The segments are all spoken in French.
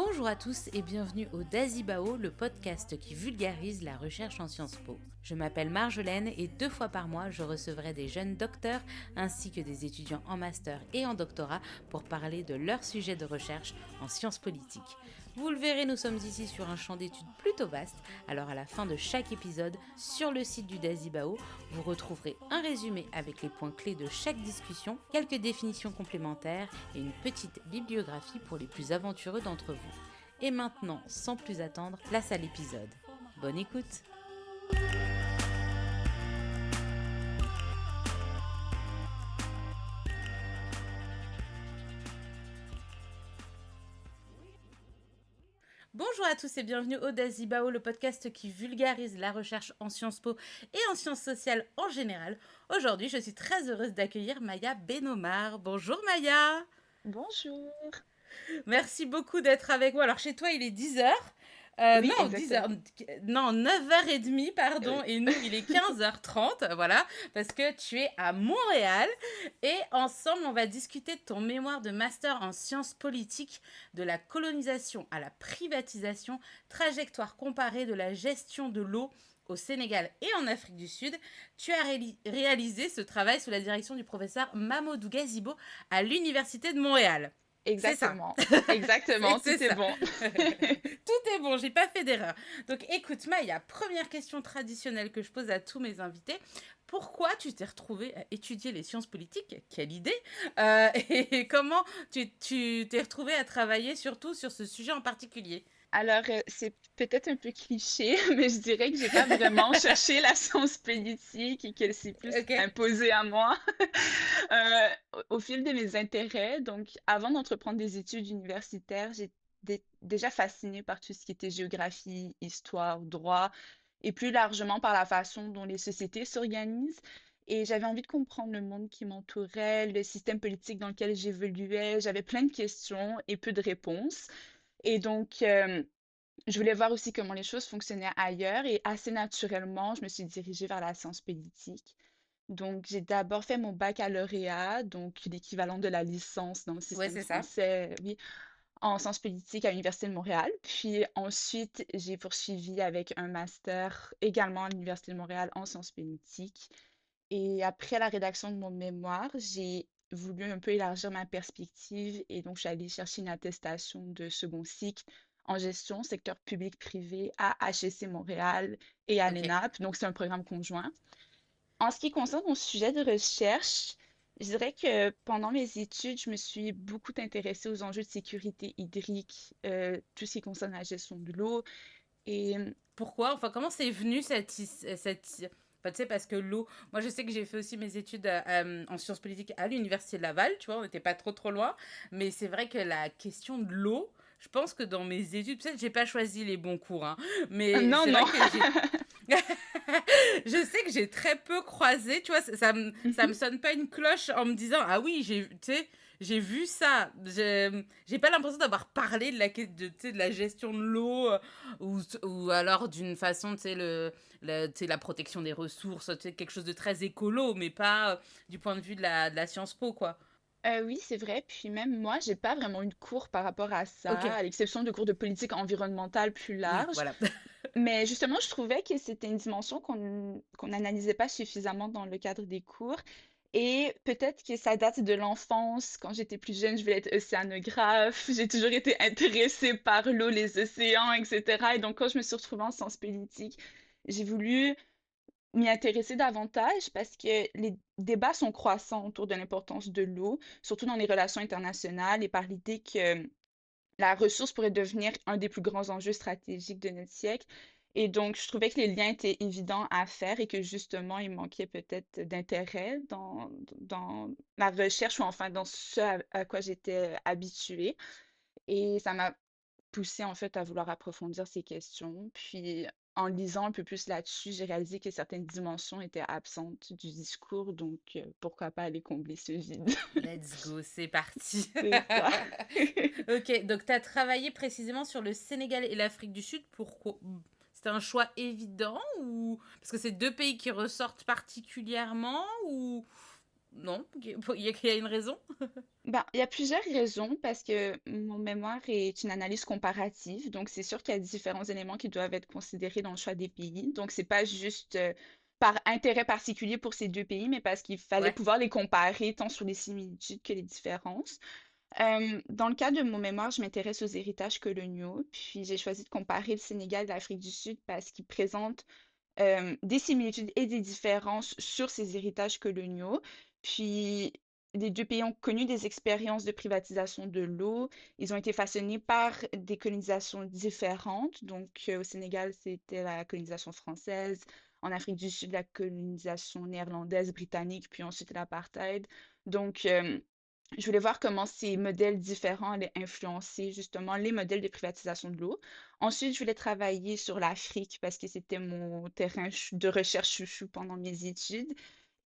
Bonjour à tous et bienvenue au Dazibao, le podcast qui vulgarise la recherche en Sciences Po. Je m'appelle Marjolaine et 2 fois par mois, je recevrai des jeunes docteurs ainsi que des étudiants en master et en doctorat pour parler de leur sujet de recherche en sciences politiques. Vous le verrez, nous sommes ici sur un champ d'études plutôt vaste, alors à la fin de chaque épisode, sur le site du Dazibao, vous retrouverez un résumé avec les points clés de chaque discussion, quelques définitions complémentaires et une petite bibliographie pour les plus aventureux d'entre vous. Et maintenant, sans plus attendre, place à l'épisode. Bonne écoute! Bonjour à tous et bienvenue au Dazibao, le podcast qui vulgarise la recherche en Sciences Po et en sciences sociales en général. Aujourd'hui, je suis très heureuse d'accueillir Maya Benomar. Bonjour Maya! Bonjour. Merci beaucoup d'être avec moi. Alors chez toi, il est 10h. Oui, Non, 10h. exactement. Non, 9h30, pardon. Oui. Et nous, il est 15h30. Voilà. Parce que tu es à Montréal. Et ensemble, on va discuter de ton mémoire de master en sciences politiques, de la colonisation à la privatisation, trajectoire comparée de la gestion de l'eau au Sénégal et en Afrique du Sud. Tu as réalisé ce travail sous la direction du professeur Mamadou Gazibo à l'Université de Montréal. C'est ça. Exactement. Exactement, C'est tout est ça. bon. Tout est bon, j'ai pas fait d'erreur. Donc écoute, Maya, première question traditionnelle que je pose à tous mes invités. Pourquoi tu t'es retrouvée à étudier les sciences politiques? Quelle idée! Et comment tu t'es retrouvée à travailler surtout sur ce sujet en particulier? Alors, c'est peut-être un peu cliché, mais je dirais que j'ai pas vraiment cherché la science politique et qu'elle s'est plus Ok. imposée à moi au fil de mes intérêts. Donc, avant d'entreprendre des études universitaires, j'étais déjà fascinée par tout ce qui était géographie, histoire, droit, et plus largement par la façon dont les sociétés s'organisent. Et j'avais envie de comprendre le monde qui m'entourait, le système politique dans lequel j'évoluais. J'avais plein de questions et peu de réponses. Et donc, je voulais voir aussi comment les choses fonctionnaient ailleurs et assez naturellement, je me suis dirigée vers la science politique. Donc, j'ai d'abord fait mon baccalauréat, donc l'équivalent de la licence dans le Ouais, système c'est ça. français, oui, en sciences politiques à l'Université de Montréal. Puis ensuite, j'ai poursuivi avec un master également à l'Université de Montréal en sciences politiques. Et après la rédaction de mon mémoire, j'ai voulu un peu élargir ma perspective et donc je suis allée chercher une attestation de second cycle en gestion, secteur public-privé à HEC Montréal et à Ok. l'ENAP. Donc c'est un programme conjoint. En ce qui concerne mon sujet de recherche, je dirais que pendant mes études, je me suis beaucoup intéressée aux enjeux de sécurité hydrique, tout ce qui concerne la gestion de l'eau. Et Pourquoi? Enfin, comment c'est venu Enfin, tu sais, parce que l'eau... Moi, je sais que j'ai fait aussi mes études en sciences politiques à l'Université de Laval, tu vois, on n'était pas trop loin. Mais c'est vrai que la question de l'eau, je pense que dans mes études, peut-être que j'ai pas choisi les bons cours, hein, mais non, c'est non. vrai que j'ai... Je sais que j'ai très peu croisé, tu vois, ça me sonne pas une cloche en me disant, ah oui, tu sais, j'ai vu ça. J'ai pas l'impression d'avoir parlé tu sais, de la gestion de l'eau ou alors d'une façon, tu sais, tu sais, la protection des ressources, tu sais, quelque chose de très écolo, mais pas du point de vue de la Sciences Po, quoi. Oui, c'est vrai. Puis même moi, j'ai pas vraiment eu de cours par rapport à ça, Ok, à l'exception de cours de politique environnementale plus oui, large. voilà. Mais justement, je trouvais que c'était une dimension qu'on n'analysait pas suffisamment dans le cadre des cours. Et peut-être que ça date de l'enfance. Quand j'étais plus jeune, je voulais être océanographe. J'ai toujours été intéressée par l'eau, les océans, etc. Et donc, quand je me suis retrouvée en sciences politiques, j'ai voulu m'y intéresser davantage parce que les débats sont croissants autour de l'importance de l'eau, surtout dans les relations internationales et par l'idée que la ressource pourrait devenir un des plus grands enjeux stratégiques de notre siècle. Et donc, je trouvais que les liens étaient évidents à faire et que justement, il manquait peut-être d'intérêt dans la recherche ou enfin dans ce à quoi j'étais habituée. Et ça m'a poussée en fait à vouloir approfondir ces questions. Puis en lisant un peu plus là-dessus, j'ai réalisé que certaines dimensions étaient absentes du discours, donc pourquoi pas aller combler ce vide. Let's go, c'est parti. C'est ça. Ok, donc tu as travaillé précisément sur le Sénégal et l'Afrique du Sud. Pourquoi? C'était un choix évident ou parce que c'est deux pays qui ressortent particulièrement ou Non? Il y a une raison? Ben, il y a plusieurs raisons parce que mon mémoire est une analyse comparative. Donc, c'est sûr qu'il y a différents éléments qui doivent être considérés dans le choix des pays. Donc, c'est pas juste par intérêt particulier pour ces deux pays, mais parce qu'il fallait Ouais, pouvoir les comparer tant sur les similitudes que les différences. Dans le cas de mon mémoire, je m'intéresse aux héritages coloniaux, puis j'ai choisi de comparer le Sénégal et l'Afrique du Sud parce qu'ils présentent des similitudes et des différences sur ces héritages coloniaux. Puis, les deux pays ont connu des expériences de privatisation de l'eau. Ils ont été façonnés par des colonisations différentes. Donc, au Sénégal, c'était la colonisation française. En Afrique du Sud, la colonisation néerlandaise, britannique, puis ensuite l'apartheid. Donc, je voulais voir comment ces modèles différents allaient influencer justement les modèles de privatisation de l'eau. Ensuite, je voulais travailler sur l'Afrique parce que c'était mon terrain de recherche chouchou pendant mes études.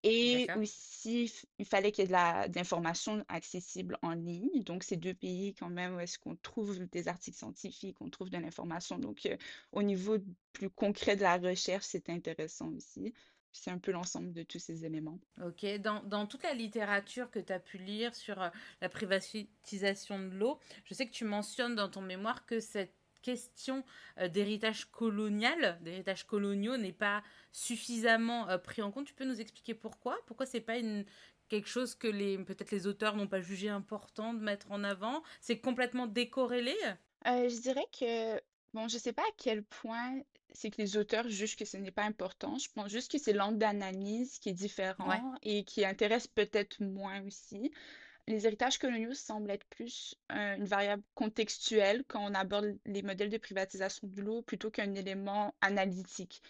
Et d'accord. aussi, il fallait qu'il y ait de l'information accessible en ligne. Donc, c'est deux pays quand même où est-ce qu'on trouve des articles scientifiques, on trouve de l'information. Donc, au niveau plus concret de la recherche, c'est intéressant aussi. Puis c'est un peu l'ensemble de tous ces éléments. Ok, dans toute la littérature que tu as pu lire sur la privatisation de l'eau, je sais que tu mentionnes dans ton mémoire que cette question d'héritage coloniaux n'est pas suffisamment pris en compte. Tu peux nous expliquer pourquoi? Pourquoi c'est pas quelque chose que peut-être les auteurs n'ont pas jugé important de mettre en avant? C'est complètement décorrélé? Je dirais que, bon, je sais pas à quel point c'est que les auteurs jugent que ce n'est pas important. Je pense juste que c'est l'angle d'analyse qui est Ouais, différent et qui intéresse peut-être moins aussi. Les héritages coloniaux semblent être plus une variable contextuelle quand on aborde les modèles de privatisation de l'eau plutôt qu'un élément analytique.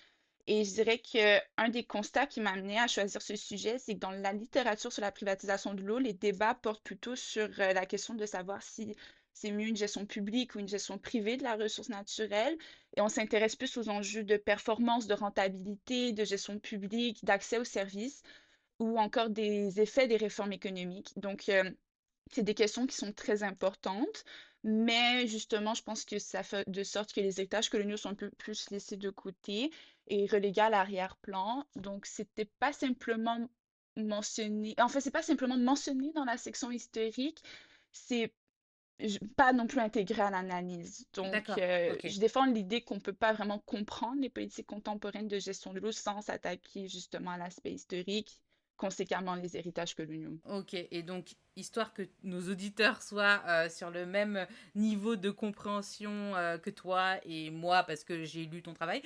Et je dirais que un des constats qui m'a amené à choisir ce sujet, c'est que dans la littérature sur la privatisation de l'eau, les débats portent plutôt sur la question de savoir si c'est mieux une gestion publique ou une gestion privée de la ressource naturelle. Et on s'intéresse plus aux enjeux de performance, de rentabilité, de gestion publique, d'accès aux services ou encore des effets des réformes économiques. Donc, c'est des questions qui sont très importantes, mais justement, je pense que ça fait de sorte que les héritages coloniaux sont un peu plus laissés de côté et relégués à l'arrière-plan. Donc, c'était pas simplement mentionné, en fait, c'est pas simplement mentionné dans la section historique, c'est pas non plus intégré à l'analyse. Donc, d'accord, ok. je défends l'idée qu'on peut pas vraiment comprendre les politiques contemporaines de gestion de l'eau sans s'attaquer justement à l'aspect historique, conséquemment les héritages coloniaux. Ok, et donc, histoire que nos auditeurs soient sur le même niveau de compréhension que toi et moi, parce que j'ai lu ton travail,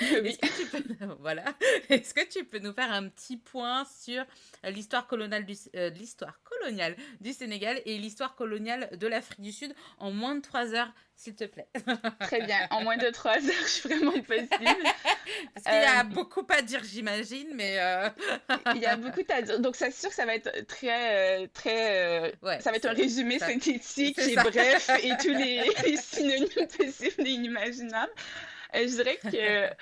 Oui. est-ce que tu peux, voilà, est-ce que tu peux nous faire un petit point sur l'histoire coloniale du Sénégal et l'histoire coloniale de l'Afrique du Sud en moins de 3 heures, s'il te plaît? Très bien. En moins de 3 heures, je suis vraiment possible. Parce qu'il y Euh, a beaucoup à dire, j'imagine, mais il y a beaucoup à dire. Donc, c'est sûr que ça va être très, ouais, ça va être un résumé ça, synthétique c'est et ça. bref et tous les synonymes possibles et inimaginables. Je dirais que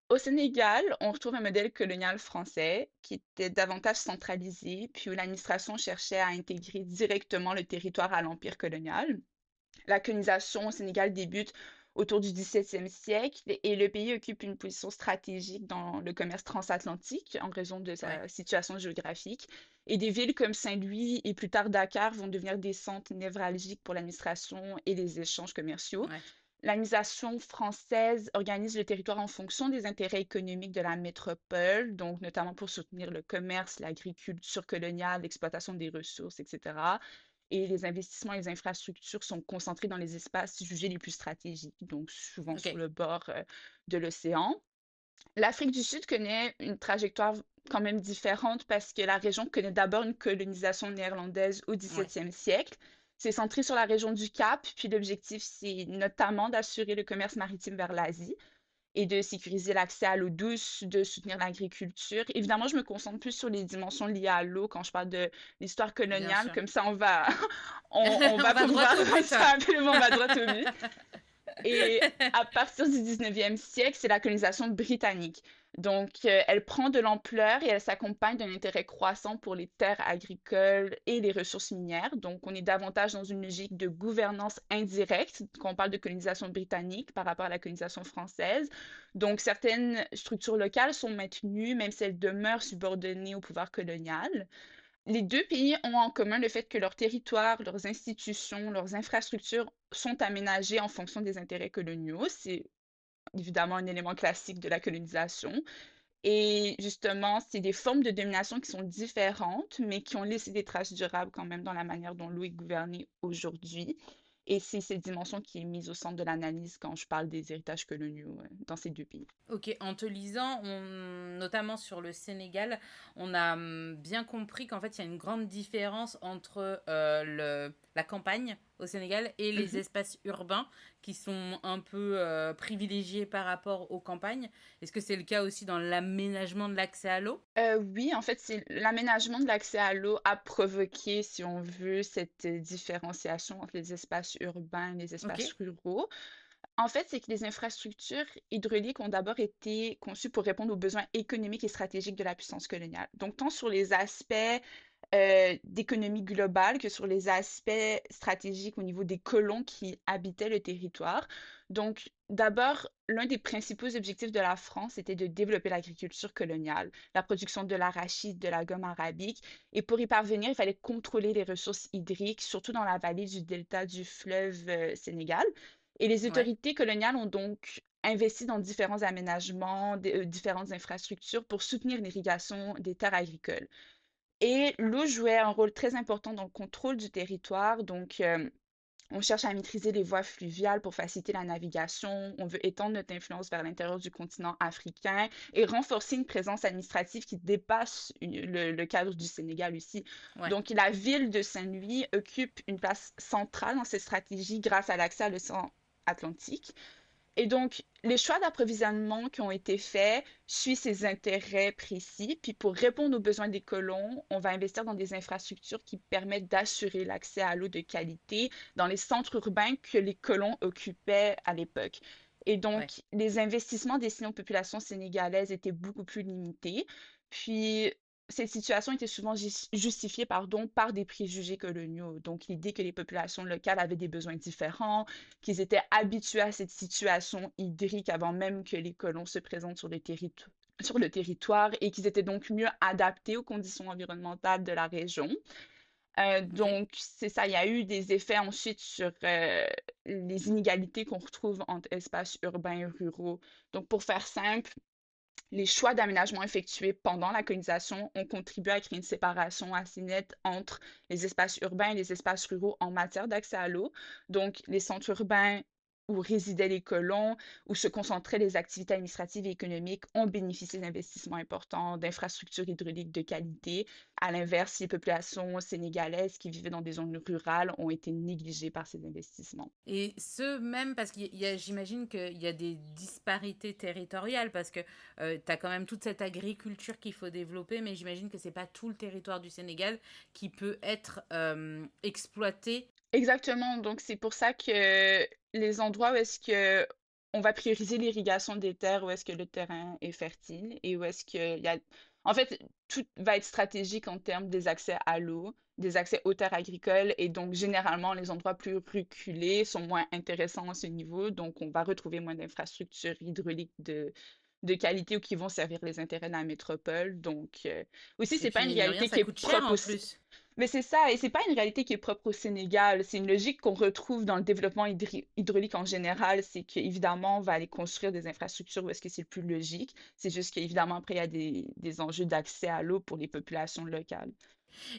au Sénégal, on retrouve un modèle colonial français qui était davantage centralisé, puis où l'administration cherchait à intégrer directement le territoire à l'empire colonial. La colonisation au Sénégal débute autour du 17e siècle et le pays occupe une position stratégique dans le commerce transatlantique en raison de Ouais, sa situation géographique. Et des villes comme Saint-Louis et plus tard Dakar vont devenir des centres névralgiques pour l'administration et les échanges commerciaux. ouais, L'administration française organise le territoire en fonction des intérêts économiques de la métropole, donc notamment pour soutenir le commerce, l'agriculture coloniale, l'exploitation des ressources, etc. Et les investissements et les infrastructures sont concentrés dans les espaces jugés les plus stratégiques, donc souvent ok, sur le bord de l'océan. L'Afrique du Sud connaît une trajectoire quand même différente parce que la région connaît d'abord une colonisation néerlandaise au ouais, XVIIe siècle. C'est centré sur la région du Cap, puis l'objectif, c'est notamment d'assurer le commerce maritime vers l'Asie et de sécuriser l'accès à l'eau douce, de soutenir l'agriculture. Évidemment, je me concentre plus sur les dimensions liées à l'eau quand je parle de l'histoire bien coloniale, sûr. comme ça on On va va droit pouvoir au but. simplement, on va droit au but. Et à partir du 19e siècle, c'est la colonisation britannique. Donc, elle prend de l'ampleur et elle s'accompagne d'un intérêt croissant pour les terres agricoles et les ressources minières. Donc, on est davantage dans une logique de gouvernance indirecte quand on parle de colonisation britannique par rapport à la colonisation française. Donc, certaines structures locales sont maintenues, même si elles demeurent subordonnées au pouvoir colonial. Les deux pays ont en commun le fait que leur territoire, leurs institutions, leurs infrastructures sont aménagées en fonction des intérêts coloniaux. C'est évidemment un élément classique de la colonisation. Et justement, c'est des formes de domination qui sont différentes, mais qui ont laissé des traces durables quand même dans la manière dont l'eau est gouvernée aujourd'hui. Et c'est cette dimension qui est mise au centre de l'analyse quand je parle des héritages coloniaux dans ces deux pays. Ok, en te lisant, notamment sur le Sénégal, on a bien compris qu'en fait, il y a une grande différence entre la campagne au Sénégal et les Mhm. espaces urbains qui sont un peu privilégiés par rapport aux campagnes. Est-ce que c'est le cas aussi dans l'aménagement de l'accès à l'eau? Oui, en fait, c'est l'aménagement de l'accès à l'eau a provoqué, si on veut, cette différenciation entre les espaces urbains et les Ok, espaces ruraux. En fait, c'est que les infrastructures hydrauliques ont d'abord été conçues pour répondre aux besoins économiques et stratégiques de la puissance coloniale. Donc, tant sur les aspects d'économie globale que sur les aspects stratégiques au niveau des colons qui habitaient le territoire. Donc, d'abord, l'un des principaux objectifs de la France était de développer l'agriculture coloniale, la production de l'arachide, de la gomme arabique. Et pour y parvenir, il fallait contrôler les ressources hydriques, surtout dans la vallée du delta du fleuve Sénégal. Et les ouais, autorités coloniales ont donc investi dans différents aménagements, différentes infrastructures pour soutenir l'irrigation des terres agricoles. Et l'eau jouait un rôle très important dans le contrôle du territoire. Donc, on cherche à maîtriser les voies fluviales pour faciliter la navigation. On veut étendre notre influence vers l'intérieur du continent africain et renforcer une présence administrative qui dépasse le cadre du Sénégal aussi. ouais. Donc, la ville de Saint-Louis occupe une place centrale dans cette stratégie grâce à l'accès à l'océan Atlantique. Et donc, les choix d'approvisionnement qui ont été faits suivent ces intérêts précis. Puis pour répondre aux besoins des colons, on va investir dans des infrastructures qui permettent d'assurer l'accès à l'eau de qualité dans les centres urbains que les colons occupaient à l'époque. Et Ouais. donc, les investissements destinés aux populations sénégalaises étaient beaucoup plus limités. Puis, cette situation était souvent justifiée, pardon, par des préjugés coloniaux. Donc, l'idée que les populations locales avaient des besoins différents, qu'ils étaient habitués à cette situation hydrique avant même que les colons se présentent sur le territoire et qu'ils étaient donc mieux adaptés aux conditions environnementales de la région. Ok. Donc, c'est ça, il y a eu des effets ensuite sur les inégalités qu'on retrouve entre espaces urbains et ruraux. Donc, pour faire simple, les choix d'aménagement effectués pendant la colonisation ont contribué à créer une séparation assez nette entre les espaces urbains et les espaces ruraux en matière d'accès à l'eau. Donc, les centres urbains où résidaient les colons, où se concentraient les activités administratives et économiques, ont bénéficié d'investissements importants, d'infrastructures hydrauliques de qualité. À l'inverse, les populations sénégalaises qui vivaient dans des zones rurales ont été négligées par ces investissements. Et ce, même parce j'imagine qu'il y a des disparités territoriales, parce que tu as quand même toute cette agriculture qu'il faut développer, mais j'imagine que c'est pas tout le territoire du Sénégal qui peut être exploité. Exactement. Donc, c'est pour ça que les endroits où est-ce que on va prioriser l'irrigation des terres, où est-ce que le terrain est fertile et où est-ce qu'il y a... En fait, tout va être stratégique en termes des accès à l'eau, des accès aux terres agricoles. Et donc, généralement, les endroits plus reculés sont moins intéressants à ce niveau. Donc, on va retrouver moins d'infrastructures hydrauliques de qualité ou qui vont servir les intérêts de la métropole. Donc, aussi, Et c'est pas puis, une mine de rien, réalité ça qui est coûte cher propre en au, plus. mais c'est ça, et c'est pas une réalité qui est propre au Sénégal. C'est une logique qu'on retrouve dans le développement hydraulique en général. C'est qu'évidemment, on va aller construire des infrastructures où est-ce que c'est le plus logique. C'est juste qu'évidemment, après, il y a des enjeux d'accès à l'eau pour les populations locales.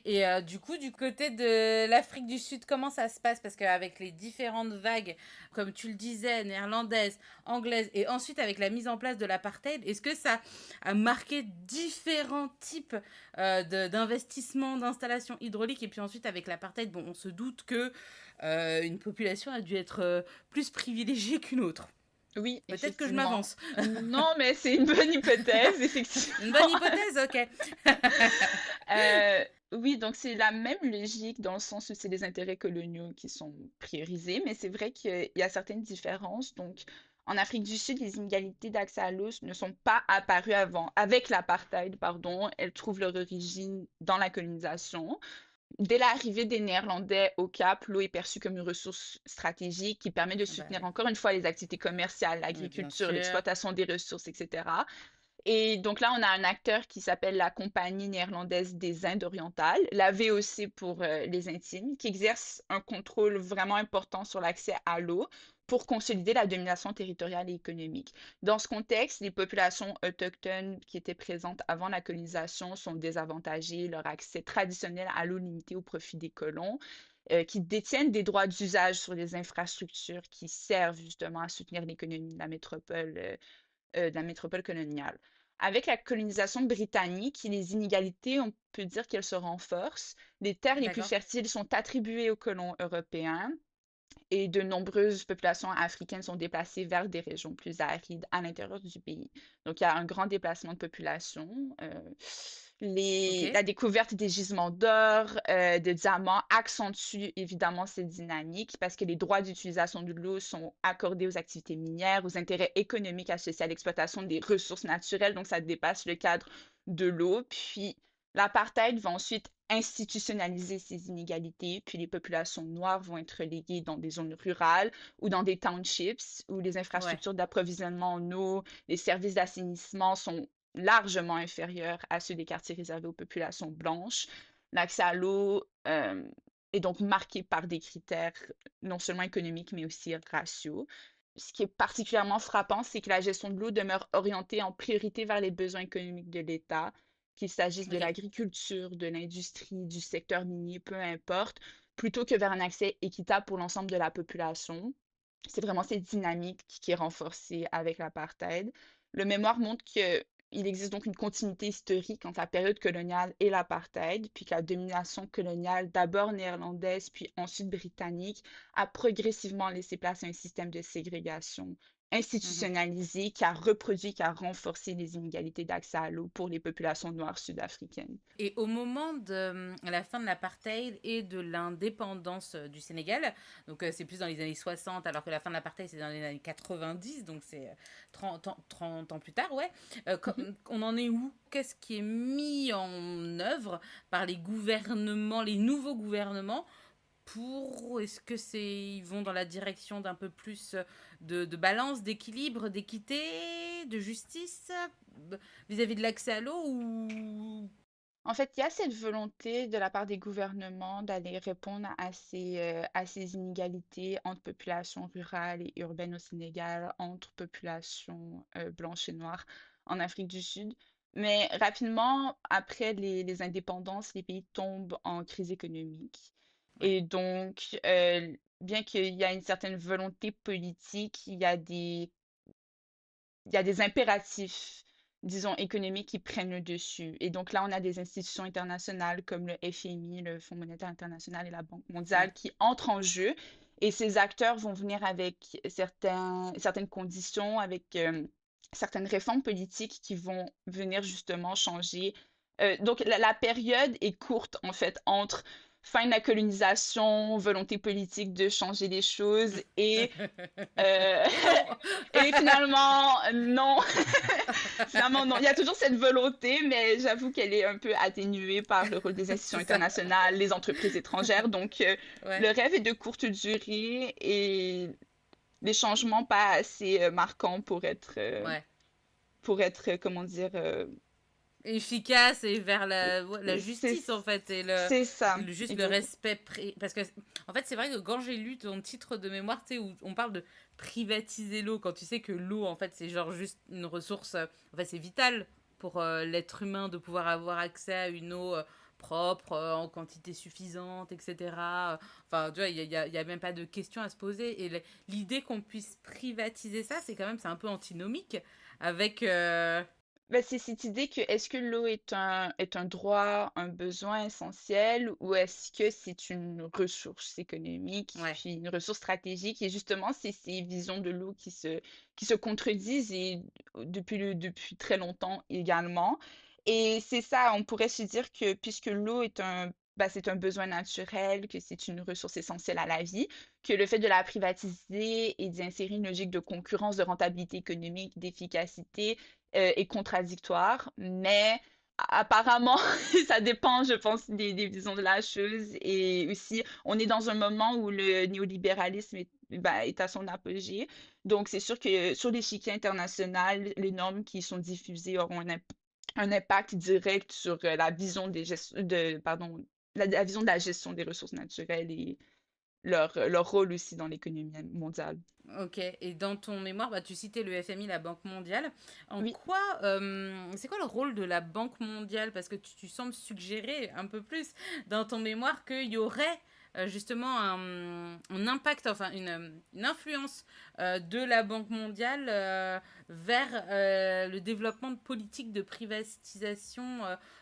Et du coup, du côté de l'Afrique du Sud, comment ça se passe? Parce qu'avec les différentes vagues, comme tu le disais, néerlandaises, anglaises, et ensuite avec la mise en place de l'apartheid, est-ce que ça a marqué différents types d'investissements, d'installations hydrauliques? Et puis ensuite, avec l'apartheid, bon, on se doute que une population a dû être plus privilégiée qu'une autre. Oui, Peut-être que je effectivement. m'avance. Non, mais c'est une bonne hypothèse, Une bonne effectivement. hypothèse, ok. Euh, oui, donc c'est la même logique dans le sens où c'est les intérêts coloniaux qui sont priorisés, mais c'est vrai qu'il y a certaines différences. Donc, En Afrique du Sud, les inégalités d'accès à l'eau ne sont pas apparues avant, avec l'apartheid, pardon. Elles trouvent leur origine dans la colonisation. Dès l'arrivée des Néerlandais au Cap, l'eau est perçue comme une ressource stratégique qui permet de Ah bah soutenir oui, encore une fois les activités commerciales, oui, bien l'agriculture, sûr. l'exploitation des ressources, etc. Et donc là, on a un acteur qui s'appelle la Compagnie néerlandaise des Indes orientales, la VOC pour les intimes, qui exerce un contrôle vraiment important sur l'accès à l'eau pour consolider la domination territoriale et économique. Dans ce contexte, les populations autochtones qui étaient présentes avant la colonisation sont désavantagées, leur accès traditionnel à l'eau limité au profit des colons, qui détiennent des droits d'usage sur les infrastructures qui servent justement à soutenir l'économie de la métropole coloniale. Avec la colonisation britannique, les inégalités, on peut dire qu'elles se renforcent. Les terres les plus D'accord. fertiles sont attribuées aux colons européens et de nombreuses populations africaines sont déplacées vers des régions plus arides à l'intérieur du pays. Donc, il y a un grand déplacement de population. Ok. La découverte des gisements d'or, de diamants accentue évidemment cette dynamique parce que les droits d'utilisation de l'eau sont accordés aux activités minières, aux intérêts économiques associés à l'exploitation des ressources naturelles. Donc, ça dépasse le cadre de l'eau. Puis, l'apartheid va ensuite institutionnaliser ces inégalités, puis les populations noires vont être reléguées dans des zones rurales ou dans des townships où les Ouais. infrastructures d'approvisionnement en eau, les services d'assainissement sont largement inférieurs à ceux des quartiers réservés aux populations blanches. L'accès à l'eau est donc marqué par des critères non seulement économiques, mais aussi raciaux. Ce qui est particulièrement frappant, c'est que la gestion de l'eau demeure orientée en priorité vers les besoins économiques de l'État, qu'il s'agisse de Ok. l'agriculture, de l'industrie, du secteur minier, peu importe, plutôt que vers un accès équitable pour l'ensemble de la population. C'est vraiment cette dynamique qui est renforcée avec l'apartheid. Le mémoire montre qu'il existe donc une continuité historique entre la période coloniale et l'apartheid, puis que la domination coloniale, d'abord néerlandaise, puis ensuite britannique, a progressivement laissé place à un système de ségrégation Mhm. institutionnalisé qui a reproduit, qui a renforcé les inégalités d'accès à l'eau pour les populations noires sud-africaines. Et au moment de la fin de l'apartheid et de l'indépendance du Sénégal, donc c'est plus dans les années 60, alors que la fin de l'apartheid c'est dans les années 90, donc c'est 30 ans plus tard, ouais. Mhm. On en est où? Qu'est-ce qui est mis en œuvre par les gouvernements, les nouveaux gouvernements pour, est-ce que c'est ils vont dans la direction d'un peu plus de balance, d'équilibre, d'équité, de justice vis-à-vis de l'accès à l'eau ou En fait, il y a cette volonté de la part des gouvernements d'aller répondre à ces inégalités entre populations rurales et urbaines au Sénégal, entre populations blanches et noires en Afrique du Sud. Mais rapidement, après les indépendances, les pays tombent en crise économique. ouais. Et donc, bien qu'il y a une certaine volonté politique, il y a des impératifs, disons, économiques qui prennent le dessus. Et donc là, on a des institutions internationales comme le FMI, le Fonds monétaire international et la Banque Ouais. mondiale qui entrent en jeu. Et ces acteurs vont venir avec certaines conditions, avec certaines réformes politiques qui vont venir justement changer. Donc la période est courte, en fait, entre fin de la colonisation, volonté politique de changer les choses euh, Non. et finalement, non. Finalement, non. Il y a toujours cette volonté, mais j'avoue qu'elle est un peu atténuée par le rôle des institutions C'est ça. internationales, les entreprises étrangères. Donc, Ouais. le rêve est de courte durée et les changements pas assez marquants Ouais. pour être, comment dire, Efficace et vers la c'est justice en fait et c'est ça, juste le exact. respect parce que en fait c'est vrai que quand j'ai lu ton titre de mémoire tu sais où on parle de privatiser l'eau quand tu sais que l'eau en fait c'est genre juste une ressource en fait c'est vital pour l'être humain de pouvoir avoir accès à une eau propre en quantité suffisante etc enfin tu vois il y a même pas de question à se poser et l'idée qu'on puisse privatiser ça c'est quand même c'est un peu antinomique avec Ben, c'est cette idée que est-ce que l'eau est un droit, un besoin essentiel ou est-ce que c'est une ressource économique, ouais. puis une ressource stratégique? Et justement, c'est ces visions de l'eau qui se contredisent et depuis très longtemps également. Et c'est ça, on pourrait se dire que puisque l'eau est un c'est un besoin naturel, que c'est une ressource essentielle à la vie, que le fait de la privatiser et d'y insérer une logique de concurrence, de rentabilité économique, d'efficacité est contradictoire, mais apparemment, ça dépend, je pense, des visions de la chose. Et aussi, on est dans un moment où le néolibéralisme est à son apogée. Donc, c'est sûr que sur l'échiquier international, les normes qui sont diffusées auront un impact direct sur la vision pardon, la vision de la gestion des ressources naturelles et leur rôle aussi dans l'économie mondiale. Ok, et dans ton mémoire, bah, tu citais le FMI, la Banque mondiale. En Oui. quoi, c'est quoi le rôle de la Banque mondiale? Parce que tu sembles suggérer un peu plus dans ton mémoire qu'il y aurait justement un impact, enfin une influence de la Banque mondiale vers le développement de politiques de privatisation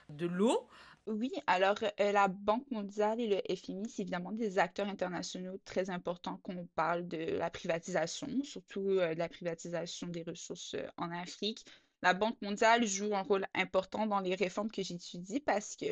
de l'eau. Oui, alors la Banque mondiale et le FMI, c'est évidemment des acteurs internationaux très importants quand on parle de la privatisation, surtout de la privatisation des ressources en Afrique. La Banque mondiale joue un rôle important dans les réformes que j'étudie parce que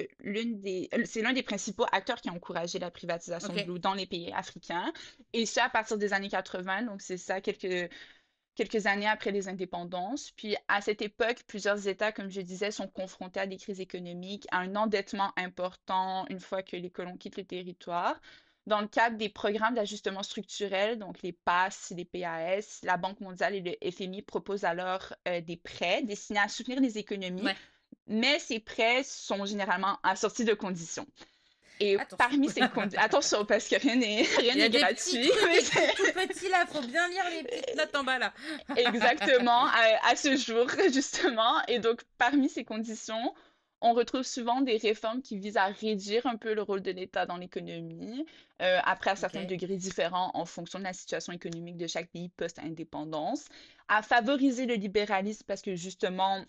c'est l'un des principaux acteurs qui a encouragé la privatisation de Ok, l'eau dans les pays africains, et ça à partir des années 80, donc c'est ça quelques années après les indépendances. Puis à cette époque, plusieurs États, comme je disais, sont confrontés à des crises économiques, à un endettement important une fois que les colons quittent le territoire. Dans le cadre des programmes d'ajustement structurel, donc les PAS, les PAS, la Banque mondiale et le FMI proposent alors des prêts destinés à soutenir les économies, ouais, mais ces prêts sont généralement assortis de conditions. Et attention. parmi ces conditions, attention, parce que rien n'est rien Il y a n'est des petits gratuit, trucs mais écrits tout petits là, faut bien lire les petites notes en bas là. exactement, à ce jour, justement. Et donc, parmi ces conditions, on retrouve souvent des réformes qui visent à réduire un peu le rôle de l'État dans l'économie, après à certains Ok, degrés différents en fonction de la situation économique de chaque pays post-indépendance, à favoriser le libéralisme parce que justement,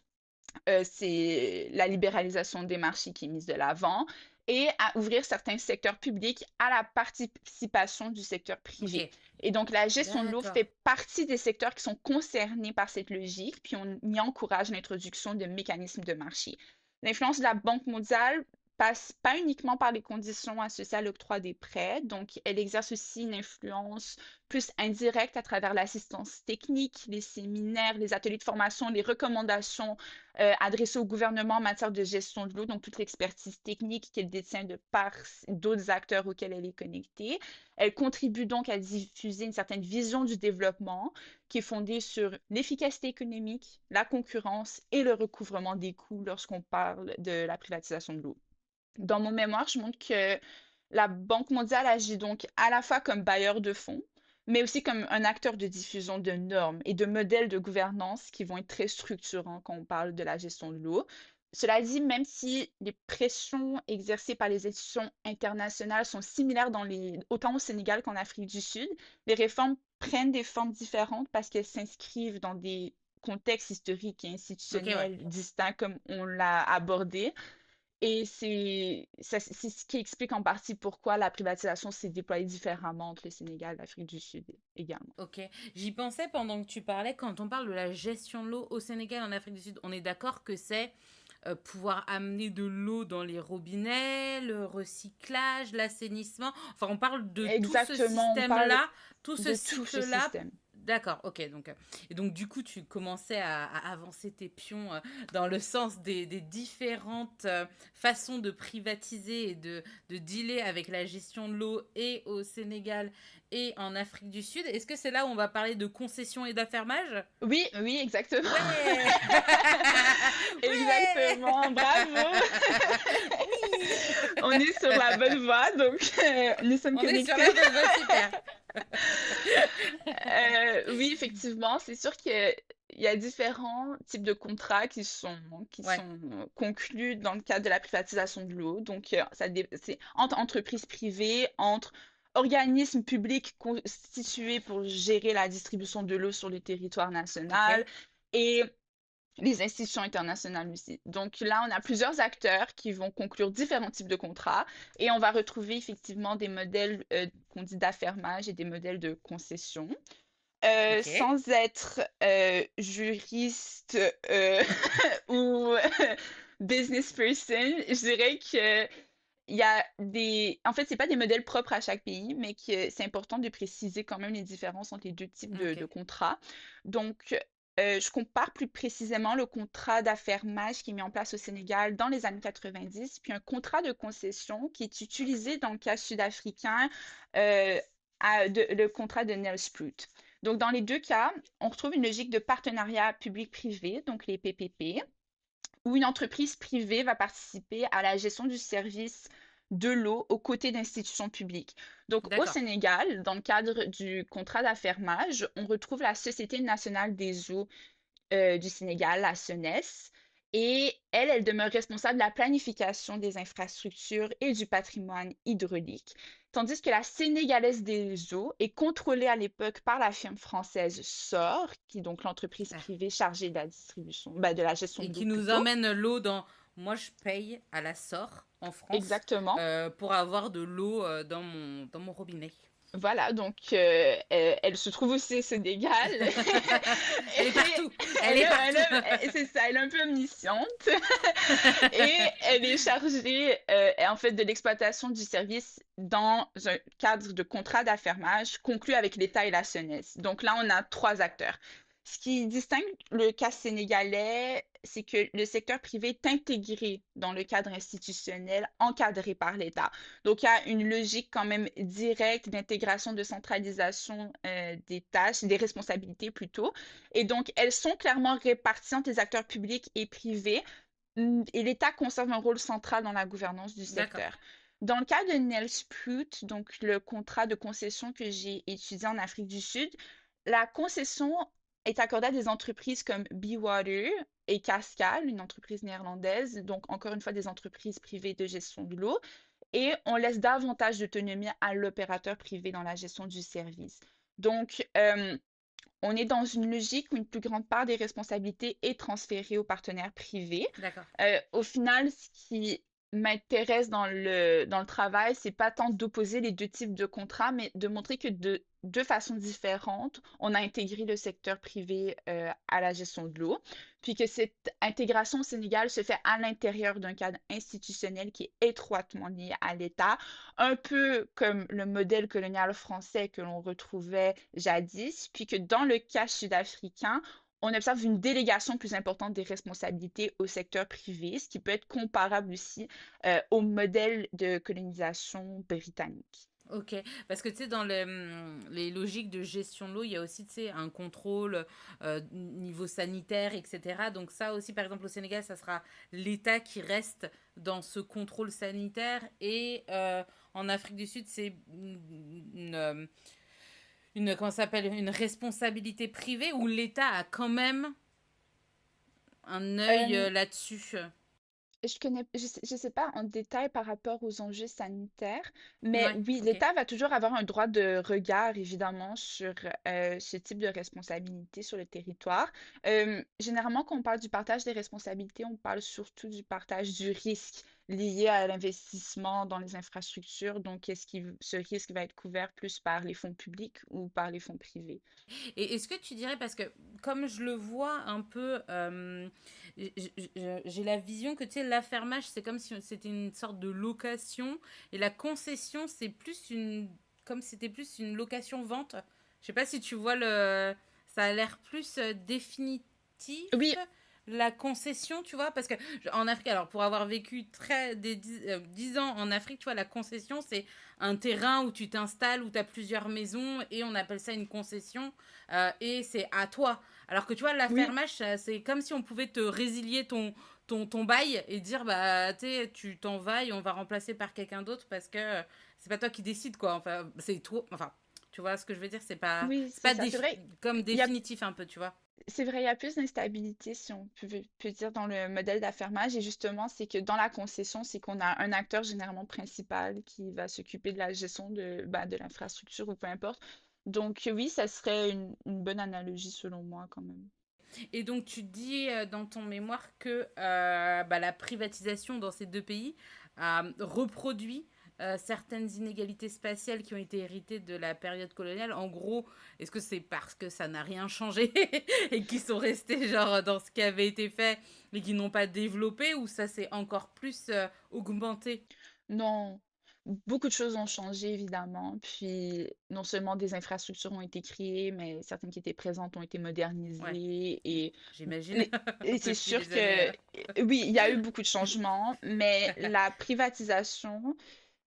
c'est la libéralisation des marchés qui est mise de l'avant et à ouvrir certains secteurs publics à la participation du secteur privé. ok, Et donc, la gestion de l'eau d'accord. fait partie des secteurs qui sont concernés par cette logique, puis on y encourage l'introduction de mécanismes de marché. L'influence de la Banque mondiale passe pas uniquement par les conditions associées à l'octroi des prêts, donc elle exerce aussi une influence plus indirecte à travers l'assistance technique, les séminaires, les ateliers de formation, les recommandations adressée au gouvernement en matière de gestion de l'eau, donc toute l'expertise technique qu'elle détient de par d'autres acteurs auxquels elle est connectée. Elle contribue donc à diffuser une certaine vision du développement qui est fondée sur l'efficacité économique, la concurrence et le recouvrement des coûts lorsqu'on parle de la privatisation de l'eau. Dans mon mémoire, je montre que la Banque mondiale agit donc à la fois comme bailleur de fonds, mais aussi comme un acteur de diffusion de normes et de modèles de gouvernance qui vont être très structurants quand on parle de la gestion de l'eau. Cela dit, même si les pressions exercées par les institutions internationales sont similaires autant au Sénégal qu'en Afrique du Sud, les réformes prennent des formes différentes parce qu'elles s'inscrivent dans des contextes historiques et Ok, ouais. institutionnels distincts comme on l'a abordé. Et c'est ce qui explique en partie pourquoi la privatisation s'est déployée différemment entre le Sénégal et l'Afrique du Sud également. Ok, j'y pensais pendant que tu parlais, quand on parle de la gestion de l'eau au Sénégal, en Afrique du Sud, on est d'accord que c'est pouvoir amener de l'eau dans les robinets, le recyclage, l'assainissement. Enfin, on parle de tout ce Exactement, on parle système-là, tout ce de tout ce cycle-là. système. D'accord, ok. Et donc, du coup, tu commençais à avancer tes pions dans le sens des différentes façons de privatiser et de dealer avec la gestion de l'eau et au Sénégal et en Afrique du Sud. Est-ce que c'est là où on va parler de concession et d'affermage? Oui, oui, exactement. Ouais. Ouais. Exactement, bravo. Oui. On est sur la bonne voie, donc nous sommes On est sur connectés. la bonne voie, super. Oui, effectivement, c'est sûr qu'il y a différents types de contrats qui Ouais, sont conclus dans le cadre de la privatisation de l'eau. Donc, c'est entre entreprises privées, entre organismes publics constitués pour gérer la distribution de l'eau sur le territoire ok. national et les institutions internationales aussi. Donc là, on a plusieurs acteurs qui vont conclure différents types de contrats et on va retrouver effectivement des modèles qu'on dit d'affermage et des modèles de concession. Ok. Sans être juriste ou business person, je dirais que il y a en fait, c'est pas des modèles propres à chaque pays, mais que c'est important de préciser quand même les différences entre les deux types de OK. contrats. Donc, je compare plus précisément le contrat d'affermage qui est mis en place au Sénégal dans les années 90, puis un contrat de concession qui est utilisé dans le cas sud-africain, euh, le contrat de Nelspruit. Donc, dans les deux cas, on retrouve une logique de partenariat public-privé, donc les PPP, où une entreprise privée va participer à la gestion du service de l'eau aux côtés d'institutions publiques. Donc, au D'accord. Sénégal, dans le cadre du contrat d'affermage, on retrouve la Société nationale des eaux du Sénégal, la SONES, et elle demeure responsable de la planification des infrastructures et du patrimoine hydraulique, tandis que la Sénégalaise des eaux est contrôlée à l'époque par la firme française SOR, qui est donc l'entreprise Ah. privée chargée de la distribution, de la gestion Et de l'eau qui nous plutôt. emmène l'eau dans... Moi, je paye à la SOR en France Exactement. pour avoir de l'eau dans mon robinet. Voilà, donc elle se trouve aussi au Sénégal. Elle est Et partout. Elle est partout. c'est ça, elle est un peu omnisciente. Et elle est chargée, en fait, de l'exploitation du service dans un cadre de contrat d'affermage conclu avec l'État et la SONES. Donc là, on a trois acteurs. Ce qui distingue le cas sénégalais, c'est que le secteur privé est intégré dans le cadre institutionnel encadré par l'État. Donc, il y a une logique quand même directe d'intégration, de centralisation des tâches, des responsabilités plutôt. Et donc, elles sont clairement réparties entre les acteurs publics et privés, et l'État conserve un rôle central dans la gouvernance du D'accord. secteur. Dans le cas de Nelspruit, donc le contrat de concession que j'ai étudié en Afrique du Sud, la concession est accordée à des entreprises comme Bewater et Cascal, une entreprise néerlandaise, donc encore une fois des entreprises privées de gestion de l'eau, et on laisse davantage d'autonomie à l'opérateur privé dans la gestion du service. Donc, on est dans une logique où une plus grande part des responsabilités est transférée aux partenaires privés. D'accord. Au final, ce qui m'intéresse dans le travail, c'est pas tant d'opposer les deux types de contrats, mais de montrer que de deux façons différentes, on a intégré le secteur privé à la gestion de l'eau, puis que cette intégration au Sénégal se fait à l'intérieur d'un cadre institutionnel qui est étroitement lié à l'État, un peu comme le modèle colonial français que l'on retrouvait jadis, puis que dans le cas sud-africain, on observe une délégation plus importante des responsabilités au secteur privé, ce qui peut être comparable aussi au modèle de colonisation britannique. Ok, parce que tu sais, dans les logiques de gestion de l'eau, il y a aussi, tu sais, un contrôle niveau sanitaire, etc. Donc ça aussi, par exemple, au Sénégal, ça sera l'État qui reste dans ce contrôle sanitaire. Et en Afrique du Sud, c'est comment ça s'appelle, une responsabilité privée où l'État a quand même un œil Euh, là-dessus. je sais pas en détail par rapport aux enjeux sanitaires, mais Ouais, oui, ok. l'État va toujours avoir un droit de regard, évidemment, sur ce type de responsabilité sur le territoire. Généralement, quand on parle du partage des responsabilités, on parle surtout du partage du risque lié à l'investissement dans les infrastructures. Donc, ce risque va être couvert plus par les fonds publics ou par les fonds privés? Et est-ce que tu dirais, parce que comme je le vois un peu, j'ai la vision que tu sais, l'affermage, c'est comme si c'était une sorte de location, et la concession, c'est plus une, comme c'était plus une location-vente. Je sais pas si tu vois le, ça a l'air plus définitif. Oui, La concession, tu vois, parce que en Afrique, alors pour avoir vécu 10 ans en Afrique, tu vois, la concession, c'est un terrain où tu t'installes, où tu as plusieurs maisons, et on appelle ça une concession, et c'est à toi. Alors que tu vois, oui. l'affermage, c'est comme si on pouvait te résilier ton bail et dire, bah, tu t'en vas et on va remplacer par quelqu'un d'autre parce que c'est pas toi qui décide, quoi. Enfin, c'est toi. Enfin, tu vois ce que je veux dire? Oui, C'est c'est pas ça. C'est vrai, comme il y a définitif un peu, tu vois. C'est vrai, il y a plus d'instabilité, si on peut dire, dans le modèle d'affermage. Et justement, c'est que dans la concession, c'est qu'on a un acteur généralement principal qui va s'occuper de la gestion de l'infrastructure ou peu importe. Donc oui, ça serait une bonne analogie selon moi quand même. Et donc, tu dis dans ton mémoire que bah, la privatisation dans ces deux pays a reproduit certaines inégalités spatiales qui ont été héritées de la période coloniale. En gros, est-ce que c'est parce que ça n'a rien changé et qu'ils sont restés genre dans ce qui avait été fait et qui n'ont pas développé, ou ça s'est encore plus augmenté? Non, beaucoup de choses ont changé évidemment. Puis non seulement des infrastructures ont été créées, mais certaines qui étaient présentes ont été Ouais, modernisées. j'imagine, Les- et c'est depuis sûr les que années. oui, il y a eu beaucoup de changements, mais la privatisation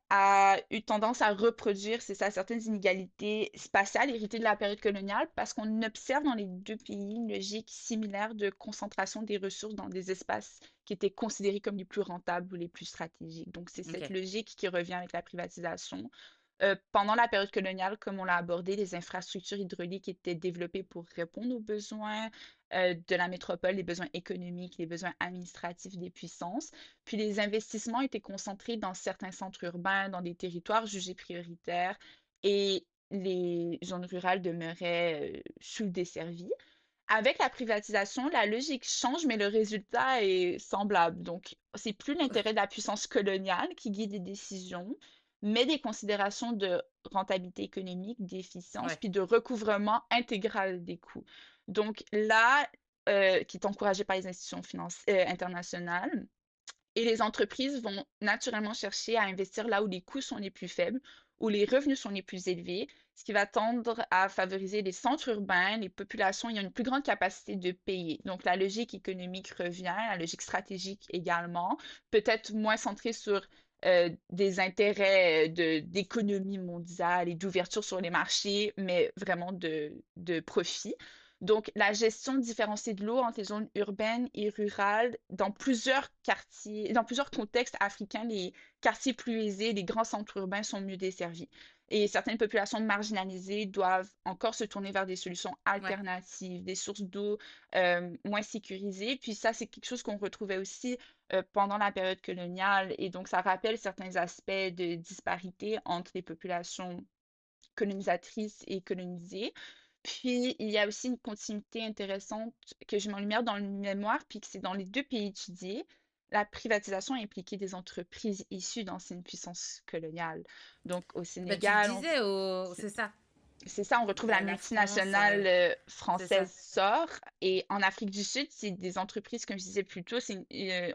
a eu tendance à reproduire, c'est ça, certaines inégalités spatiales héritées de la période coloniale parce qu'on observe dans les deux pays une logique similaire de concentration des ressources dans des espaces qui étaient considérés comme les plus rentables ou les plus stratégiques. Donc, c'est cette Ok, logique qui revient avec la privatisation. Pendant la période coloniale, comme on l'a abordé, les infrastructures hydrauliques étaient développées pour répondre aux besoins de la métropole, les besoins économiques, les besoins administratifs des puissances. Puis les investissements étaient concentrés dans certains centres urbains, dans des territoires jugés prioritaires, et les zones rurales demeuraient sous-desservies. Avec la privatisation, la logique change, mais le résultat est semblable. Donc, c'est plus l'intérêt de la puissance coloniale qui guide les décisions, mais des considérations de rentabilité économique, d'efficience, ouais, puis de recouvrement intégral des coûts. Donc là, qui est encouragé par les institutions internationales, et les entreprises vont naturellement chercher à investir là où les coûts sont les plus faibles, où les revenus sont les plus élevés, ce qui va tendre à favoriser les centres urbains, les populations ayant une plus grande capacité de payer. Donc la logique économique revient, la logique stratégique également, peut-être moins centrée sur des intérêts d'économie mondiale et d'ouverture sur les marchés, mais vraiment de profit. Donc, la gestion différenciée de l'eau entre les zones urbaines et rurales, dans plusieurs quartiers, dans plusieurs contextes africains, les quartiers plus aisés, les grands centres urbains sont mieux desservis. Et certaines populations marginalisées doivent encore se tourner vers des solutions ouais. alternatives, des sources d'eau moins sécurisées. Puis ça, c'est quelque chose qu'on retrouvait aussi pendant la période coloniale. Et donc, ça rappelle certains aspects de disparité entre les populations colonisatrices et colonisées. Puis, il y a aussi une continuité intéressante que je mets en lumière dans le mémoire, puis que c'est dans les deux pays étudiés. La privatisation a impliqué des entreprises issues d'anciennes puissances coloniales. Donc, au Bah, tu le Sénégal, disais, c'est c'est ça. c'est ça, on retrouve la La France, multinationale c'est ça. française SOR. Et en Afrique du Sud, c'est des entreprises, comme je disais plus tôt,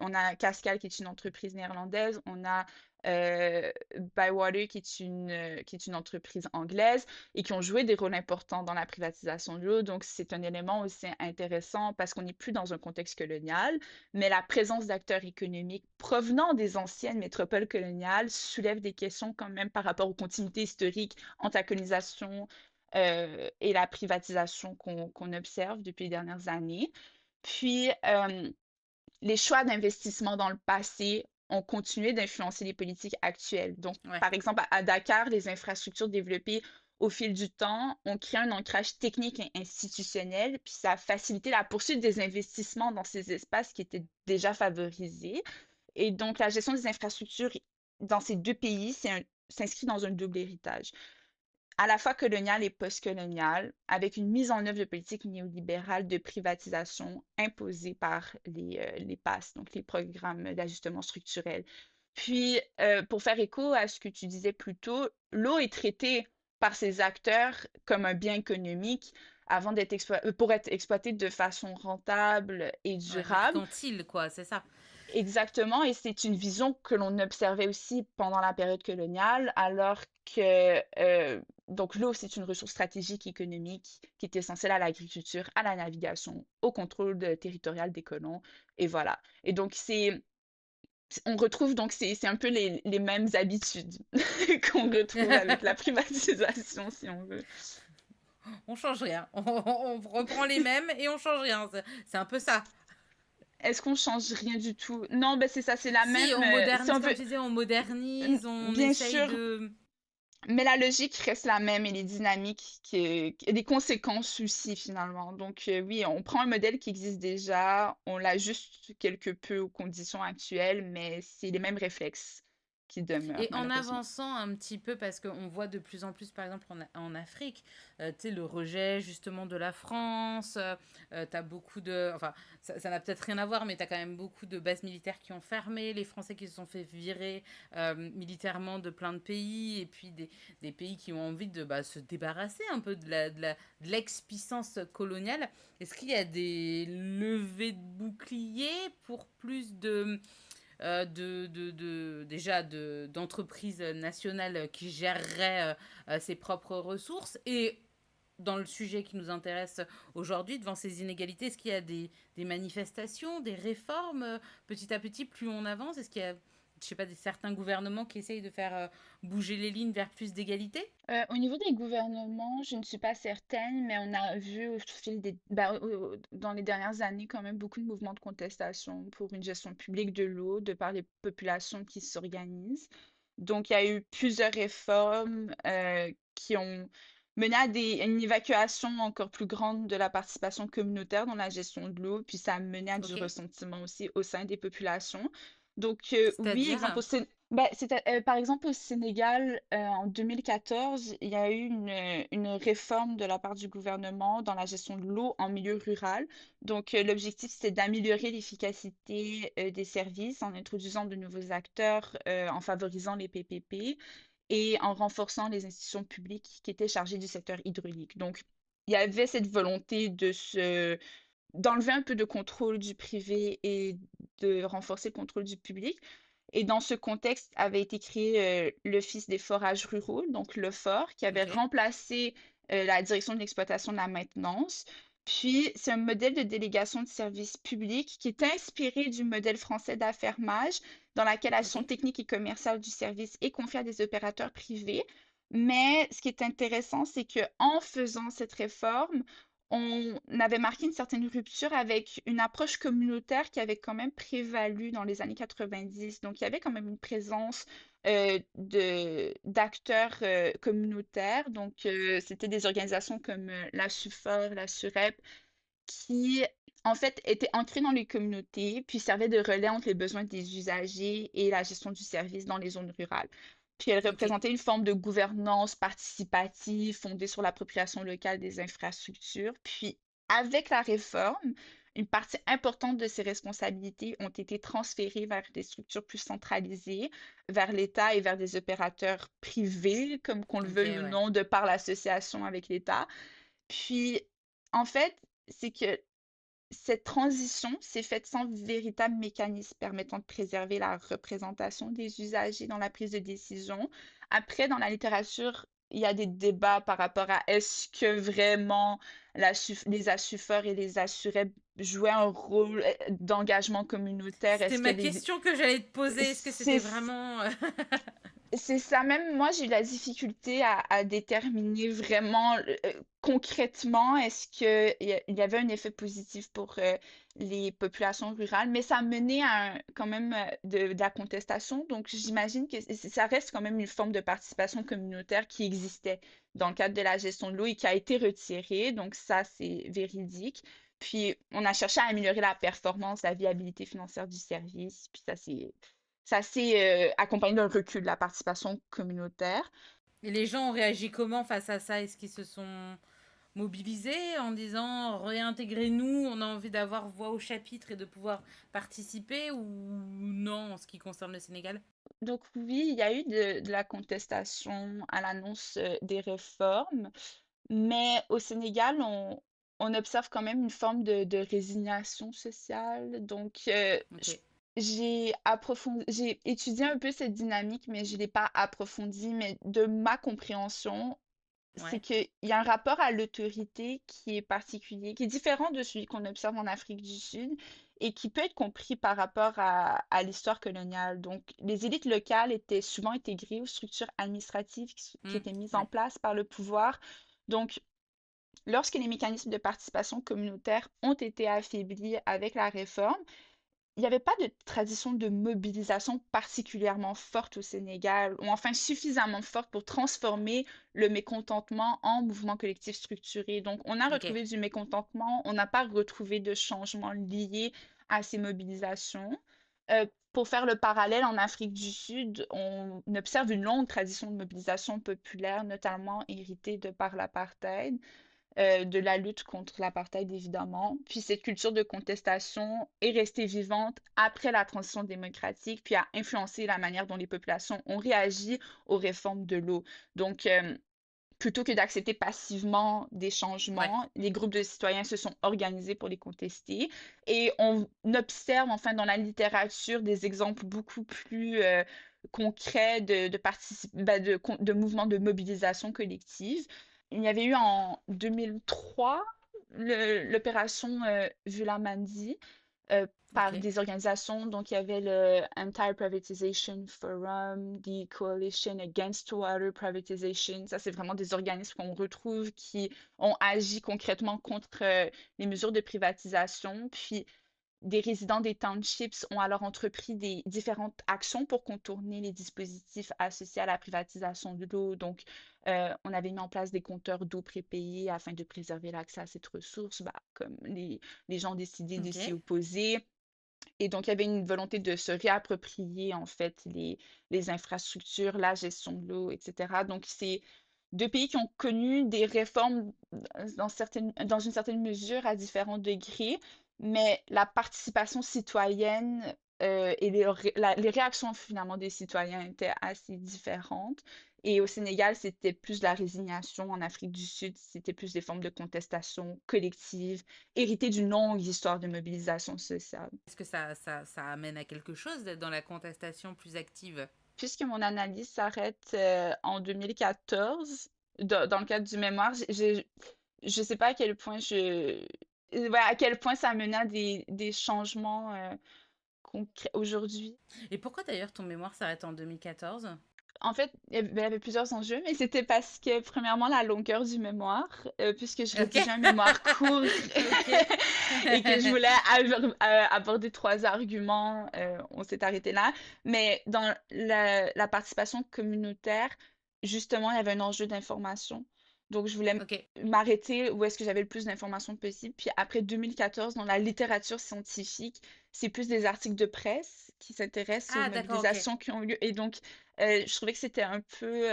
on a Cascal qui est une entreprise néerlandaise, on a Bywater qui est une entreprise anglaise et qui ont joué des rôles importants dans la privatisation de l'eau. Donc, c'est un élément aussi intéressant parce qu'on n'est plus dans un contexte colonial, mais la présence d'acteurs économiques provenant des anciennes métropoles coloniales soulève des questions quand même par rapport aux continuités historiques entre la colonisation et la privatisation qu'on observe depuis les dernières années. Puis, les choix d'investissement dans le passé ont continué d'influencer les politiques actuelles. Donc, Ouais. par exemple, à Dakar, les infrastructures développées au fil du temps ont créé un ancrage technique et institutionnel, puis ça a facilité la poursuite des investissements dans ces espaces qui étaient déjà favorisés. Et donc, la gestion des infrastructures dans ces deux pays s'inscrit dans un double héritage à la fois coloniale et post-coloniale, avec une mise en œuvre de politiques néolibérales de privatisation imposées par les PAS, donc les programmes d'ajustement structurel. Puis, pour faire écho à ce que tu disais plus tôt, l'eau est traitée par ces acteurs comme un bien économique avant pour être exploitée de façon rentable et Ouais, durable. mercantile, quoi, c'est ça. Exactement, et c'est une vision que l'on observait aussi pendant la période coloniale, alors que donc l'eau, c'est une ressource stratégique économique qui est essentielle à l'agriculture, à la navigation, au contrôle territorial des colons, et voilà. Et donc on retrouve donc c'est un peu les mêmes habitudes qu'on retrouve avec la privatisation, si on veut. On change rien. On reprend les mêmes et on change rien. C'est un peu ça. Est-ce qu'on change rien du tout? Non, ben c'est ça, c'est la Si, même. on Si modernise, on comme veut, tu disais, on modernise, on bien essaye sûr. de... Mais la logique reste la même et les dynamiques, et les conséquences aussi finalement. Donc oui, on prend un modèle qui existe déjà, on l'ajuste quelque peu aux conditions actuelles, mais c'est les mêmes réflexes qui demeurent Et en malheureusement. avançant un petit peu, parce qu'on voit de plus en plus, par exemple, en Afrique, tu sais, le rejet justement de la France, tu as beaucoup de... Enfin, ça n'a peut-être rien à voir, mais tu as quand même beaucoup de bases militaires qui ont fermé, les Français qui se sont fait virer militairement de plein de pays, et puis des pays qui ont envie de se débarrasser un peu de l'ex-puissance coloniale. Est-ce qu'il y a des levées de boucliers pour plus déjà d'entreprises nationales qui géreraient ses propres ressources. Et dans le sujet qui nous intéresse aujourd'hui, devant ces inégalités, est-ce qu'il y a des manifestations, des réformes petit à petit, plus on avance? Est-ce qu'il y a, je sais pas, certains gouvernements qui essayent de faire bouger les lignes vers plus d'égalité? Au niveau des gouvernements, je ne suis pas certaine, mais on a vu au fil dans les dernières années quand même beaucoup de mouvements de contestation pour une gestion publique de l'eau de par les populations qui s'organisent. Donc, il y a eu plusieurs réformes qui ont mené à une évacuation encore plus grande de la participation communautaire dans la gestion de l'eau, puis ça a mené à du Ok. ressentiment aussi au sein des populations. Donc, oui, exemple, C'est-à-dire? par exemple, au Sénégal, en 2014, il y a eu une réforme de la part du gouvernement dans la gestion de l'eau en milieu rural. Donc, l'objectif, c'était d'améliorer l'efficacité des services en introduisant de nouveaux acteurs, en favorisant les PPP et en renforçant les institutions publiques qui étaient chargées du secteur hydraulique. Donc, il y avait cette volonté d'enlever un peu de contrôle du privé et de renforcer le contrôle du public. Et dans ce contexte avait été créé l'Office des forages ruraux, donc l'OFOR, qui avait Ok. remplacé la direction de l'exploitation de la maintenance. Puis, c'est un modèle de délégation de services publics qui est inspiré du modèle français d'affermage, dans laquelle la Ok. gestion technique et commerciale du service est confiée à des opérateurs privés. Mais ce qui est intéressant, c'est que en faisant cette réforme, on avait marqué une certaine rupture avec une approche communautaire qui avait quand même prévalu dans les années 90. Donc, il y avait quand même une présence d'acteurs communautaires. Donc, c'était des organisations comme la SUFOR, la SUREP, qui, en fait, étaient ancrées dans les communautés, puis servaient de relais entre les besoins des usagers et la gestion du service dans les zones rurales. Puis elles Ok. représentaient une forme de gouvernance participative fondée sur l'appropriation locale des infrastructures. Puis, avec la réforme, une partie importante de ces responsabilités ont été transférées vers des structures plus centralisées, vers l'État et vers des opérateurs privés, comme qu'on le Ok, veuille ou ouais. non, de par l'association avec l'État. Puis, en fait, c'est que cette transition s'est faite sans véritable mécanisme permettant de préserver la représentation des usagers dans la prise de décision. Après, dans la littérature, il y a des débats par rapport à est-ce que vraiment les assuffeurs et les assurés jouaient un rôle d'engagement communautaire? C'était Est-ce que ma question que j'allais te poser. Est-ce que c'était c'est vraiment... c'est ça, même moi, j'ai eu la difficulté à déterminer vraiment concrètement est-ce qu'il y avait un effet positif pour les populations rurales, mais ça a mené à quand même de la contestation. Donc, j'imagine que ça reste quand même une forme de participation communautaire qui existait dans le cadre de la gestion de l'eau et qui a été retirée. Donc, ça, c'est véridique. Puis, on a cherché à améliorer la performance, la viabilité financière du service. Puis, ça s'est accompagné d'un recul de la participation communautaire. Et les gens ont réagi comment face à ça? Est-ce qu'ils se sont mobilisés en disant réintégrez-nous, on a envie d'avoir voix au chapitre et de pouvoir participer ou non en ce qui concerne le Sénégal? Donc oui, il y a eu de la contestation à l'annonce des réformes, mais au Sénégal, on observe quand même une forme de résignation sociale. Donc, Ok, j'ai étudié un peu cette dynamique, mais je ne l'ai pas approfondie. Mais de ma compréhension, c'est ouais, qu'il y a un rapport à l'autorité qui est particulier, qui est différent de celui qu'on observe en Afrique du Sud et qui peut être compris par rapport à l'histoire coloniale. Donc, les élites locales étaient souvent intégrées aux structures administratives qui étaient mises en ouais. place par le pouvoir. Donc, lorsque les mécanismes de participation communautaire ont été affaiblis avec la réforme, il n'y avait pas de tradition de mobilisation particulièrement forte au Sénégal, ou enfin suffisamment forte pour transformer le mécontentement en mouvement collectif structuré. Donc, on a Ok, retrouvé du mécontentement, on n'a pas retrouvé de changement lié à ces mobilisations. Pour faire le parallèle, en Afrique du Sud, on observe une longue tradition de mobilisation populaire, notamment héritée de par l'apartheid, de la lutte contre l'apartheid, évidemment. Puis cette culture de contestation est restée vivante après la transition démocratique, puis a influencé la manière dont les populations ont réagi aux réformes de l'eau. Donc, plutôt que d'accepter passivement des Ouais. changements, les groupes de citoyens se sont organisés pour les contester. Et on observe enfin dans la littérature des exemples beaucoup plus concrets de mouvements de mobilisation collective. Il y avait eu en 2003 l'opération Vulamandi, Ok. par des organisations. Donc, il y avait le Anti-Privatization Forum, the Coalition Against Water Privatization. Ça, c'est vraiment des organismes qu'on retrouve qui ont agi concrètement contre les mesures de privatisation. Puis, des résidents des townships ont alors entrepris des différentes actions pour contourner les dispositifs associés à la privatisation de l'eau. Donc, on avait mis en place des compteurs d'eau prépayés afin de préserver l'accès à cette ressource. Bah, comme les gens ont décidé de Ok. s'y opposer. Et donc, il y avait une volonté de se réapproprier, en fait, les infrastructures, la gestion de l'eau, etc. Donc, c'est deux pays qui ont connu des réformes dans une certaine mesure à différents degrés, mais la participation citoyenne et les réactions finalement des citoyens étaient assez différentes. Et au Sénégal, c'était plus de la résignation. En Afrique du Sud, c'était plus des formes de contestation collective, héritées d'une longue histoire de mobilisation sociale. Est-ce que ça amène à quelque chose d'être dans la contestation plus active? Puisque mon analyse s'arrête en 2014, dans le cadre du mémoire, je sais pas à quel point ouais, à quel point ça a mené à des changements concrets aujourd'hui. Et pourquoi d'ailleurs ton mémoire s'arrête en 2014? En fait, il y avait plusieurs enjeux, mais c'était parce que, premièrement, la longueur du mémoire, puisque je Ok. rédigeais un mémoire court Ok. et que je voulais aborder trois arguments, on s'est arrêté là. Mais dans la participation communautaire, justement, il y avait un enjeu d'information. Donc, je voulais Ok. m'arrêter où est-ce que j'avais le plus d'informations possible. Puis après 2014, dans la littérature scientifique, c'est plus des articles de presse qui s'intéressent aux Ah, d'accord, ok. mobilisations qui ont eu lieu. Et donc, je trouvais que c'était un peu,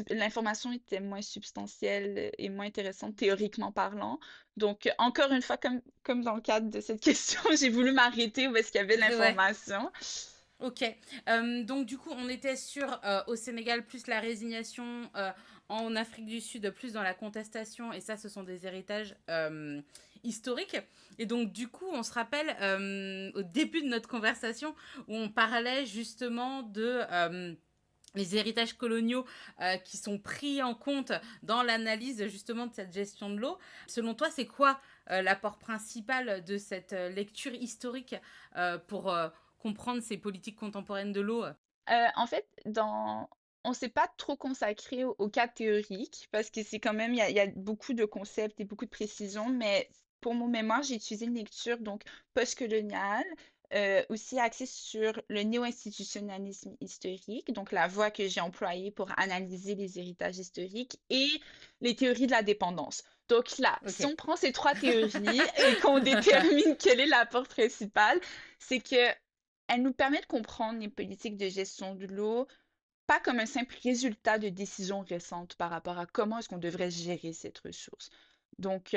l'information était moins substantielle et moins intéressante théoriquement parlant. Donc, encore une fois, comme dans le cadre de cette question, j'ai voulu m'arrêter où est-ce qu'il y avait de Ouais. l'information. Ok. Donc du coup, on était sur au Sénégal plus la résignation, en Afrique du Sud plus dans la contestation, et ça, ce sont des héritages historiques. Et donc du coup, on se rappelle au début de notre conversation où on parlait justement de les héritages coloniaux qui sont pris en compte dans l'analyse justement de cette gestion de l'eau. Selon toi, c'est quoi l'apport principal de cette lecture historique pour comprendre ces politiques contemporaines de l'eau? En fait, on s'est pas trop consacré au cas théorique parce que c'est quand même, il y a beaucoup de concepts et beaucoup de précisions, mais pour mon mémoire, j'ai utilisé une lecture donc postcoloniale, aussi axée sur le néo-institutionnalisme historique, donc la voie que j'ai employée pour analyser les héritages historiques et les théories de la dépendance. Donc là, si Ok. on prend ces trois théories et qu'on détermine quel est l'apport principal, c'est que elle nous permet de comprendre les politiques de gestion de l'eau, pas comme un simple résultat de décisions récentes par rapport à comment est-ce qu'on devrait gérer cette ressource. Donc,